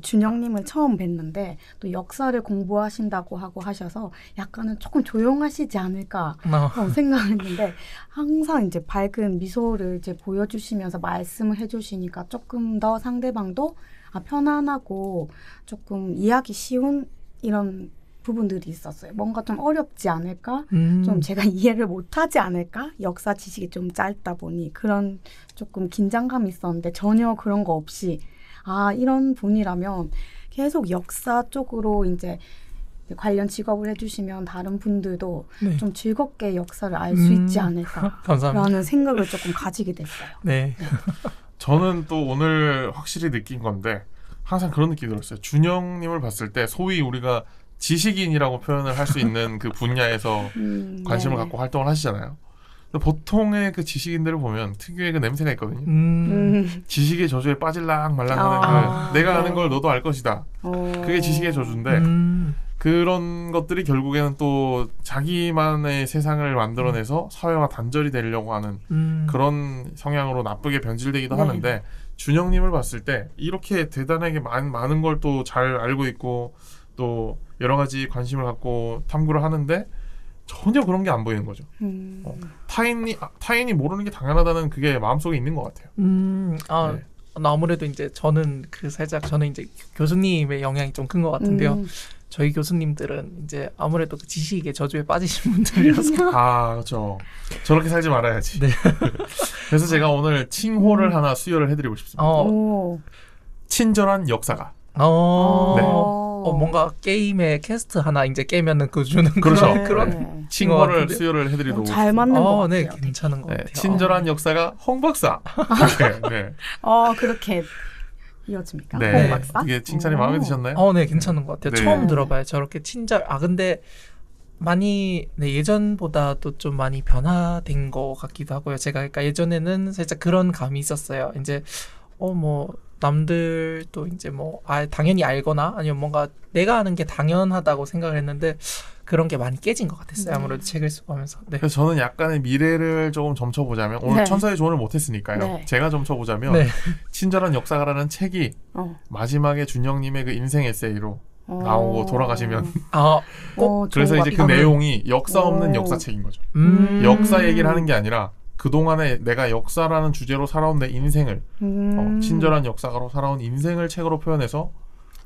준영님을 처음 뵀는데 또 역사를 공부하신다고 하고 하셔서 약간은 조금 조용하시지 않을까 생각했는데 항상 이제 밝은 미소를 이제 보여주시면서 말씀을 해주시니까 조금 더 상대방도 편안하고 조금 이해하기 쉬운 이런 부분들이 있었어요. 뭔가 좀 어렵지 않을까? 좀 제가 이해를 못하지 않을까? 역사 지식이 좀 짧다 보니 그런 조금 긴장감이 있었는데 전혀 그런 거 없이 이런 분이라면 계속 역사 쪽으로 이제 관련 직업을 해주시면 다른 분들도 네. 좀 즐겁게 역사를 알 수 있지 않을까라는 생각을 조금 가지게 됐어요. 네. 저는 또 오늘 확실히 느낀 건데 항상 그런 느낌이 들었어요. 준영님을 봤을 때 소위 우리가 지식인이라고 표현을 할 수 있는 그 분야에서 관심을 갖고 활동을 하시잖아요. 보통의 그 지식인들을 보면 특유의 그 냄새가 있거든요. 지식의 저주에 빠질랑 말랑 하는 내가 아는 걸 너도 알 것이다. 그게 지식의 저주인데 그런 것들이 결국에는 또 자기만의 세상을 만들어내서 사회와 단절이 되려고 하는 그런 성향으로 나쁘게 변질되기도 하는데 준영님을 봤을 때 이렇게 대단하게 많은 걸 또 잘 알고 있고 또 여러 가지 관심을 갖고 탐구를 하는데 전혀 그런 게 안 보이는 거죠. 타인이 모르는 게 당연하다는 그게 마음속에 있는 것 같아요. 네. 아무래도 이제 저는 이제 교수님의 영향이 좀 큰 것 같은데요. 저희 교수님들은 이제 아무래도 그 지식의 저주에 빠지신 분들이라서 그렇죠. 저렇게 살지 말아야지. 네. 그래서 제가 오늘 칭호를 하나 수여를 해드리고 싶습니다. 친절한 역사가. 네. 뭔가 게임의 캐스트 하나 이제 깨면은 그 주는 그렇죠. 그런 칭호를 수여를 해드리도록 잘 맞는 것 같아요. 네, 괜찮은 것 같아요. 친절한 역사가 홍 박사. 네. 그렇게 이어집니까? 네. 홍 박사? 이게 칭찬이 마음에 드셨나요? 네, 괜찮은 것 같아요. 네. 처음 들어봐요. 저렇게 친절. 근데 많이 예전보다도 좀 많이 변화된 것 같기도 하고요. 제가 그러니까 예전에는 살짝 그런 감이 있었어요. 이제 남들도 이제 당연히 알거나 아니면 뭔가 내가 아는 게 당연하다고 생각을 했는데 그런 게 많이 깨진 것 같았어요. 아무래도 책을 쓰고 하면서. 네. 그래서 저는 약간의 미래를 조금 점쳐보자면 오늘 천사의 조언을 못했으니까요. 제가 점쳐보자면 친절한 역사가라는 책이 마지막에 준영님의 그 인생 에세이로 나오고 돌아가시면 그래서 이제 그 내용이 역사 없는 역사책인 거죠. 역사 얘기를 하는 게 아니라 그동안에 내가 역사라는 주제로 살아온 내 인생을 친절한 역사가로 살아온 인생을 책으로 표현해서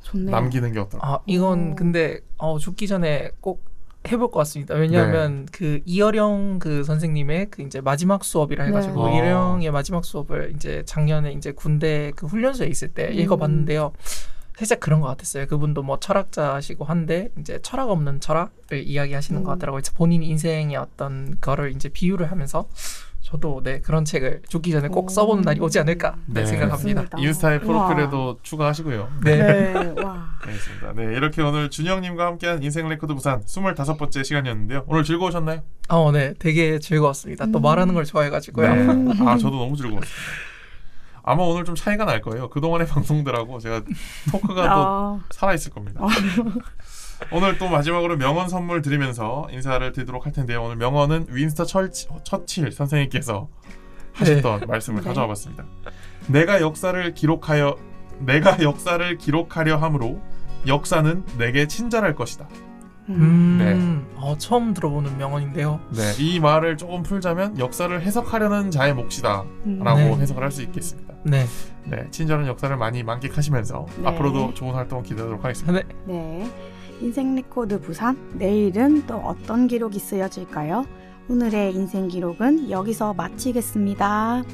좋네요. 남기는 게 어떨까? 이건 근데 죽기 전에 꼭 해볼 것 같습니다. 왜냐하면 그 이어령 그 선생님의 그 이제 마지막 수업이라 해가지고 이어령의 마지막 수업을 이제 작년에 이제 군대 그 훈련소에 있을 때 읽어봤는데요. 살짝 그런 것 같았어요. 그분도 철학자시고 한데 이제 철학 없는 철학을 이야기하시는 것 같더라고요. 본인 인생의 어떤 거를 이제 비유를 하면서 저도 그런 책을 죽기 전에 꼭 써보는 날이 오지 않을까 생각합니다. 인스타에 프로필에도 추가하시고요. 네. 알겠습니다. 네, 이렇게 오늘 준영님과 함께한 인생 레코드 부산 25번째 시간이었는데요. 오늘 즐거우셨나요? 네, 되게 즐거웠습니다. 또 말하는 걸 좋아해가지고요. 저도 너무 즐거웠습니다. 아마 오늘 좀 차이가 날 거예요. 그동안의 방송들하고 제가 토크가 또 살아있을 겁니다. 오늘 또 마지막으로 명언 선물 드리면서 인사를 드리도록 할 텐데요. 오늘 명언은 윈스턴 처칠 선생님께서 하셨던 말씀을 가져와 봤습니다. 내가 역사를 기록하려 함으로 역사는 내게 친절할 것이다. 처음 들어보는 명언인데요. 네, 이 말을 조금 풀자면 역사를 해석하려는 자의 몫이다 라고 해석을 할 수 있겠습니다. 네, 친절한 역사를 많이 만끽하시면서 앞으로도 좋은 활동 기대하도록 하겠습니다. 네. 인생 레코드 부산, 내일은 또 어떤 기록이 쓰여질까요? 오늘의 인생 기록은 여기서 마치겠습니다.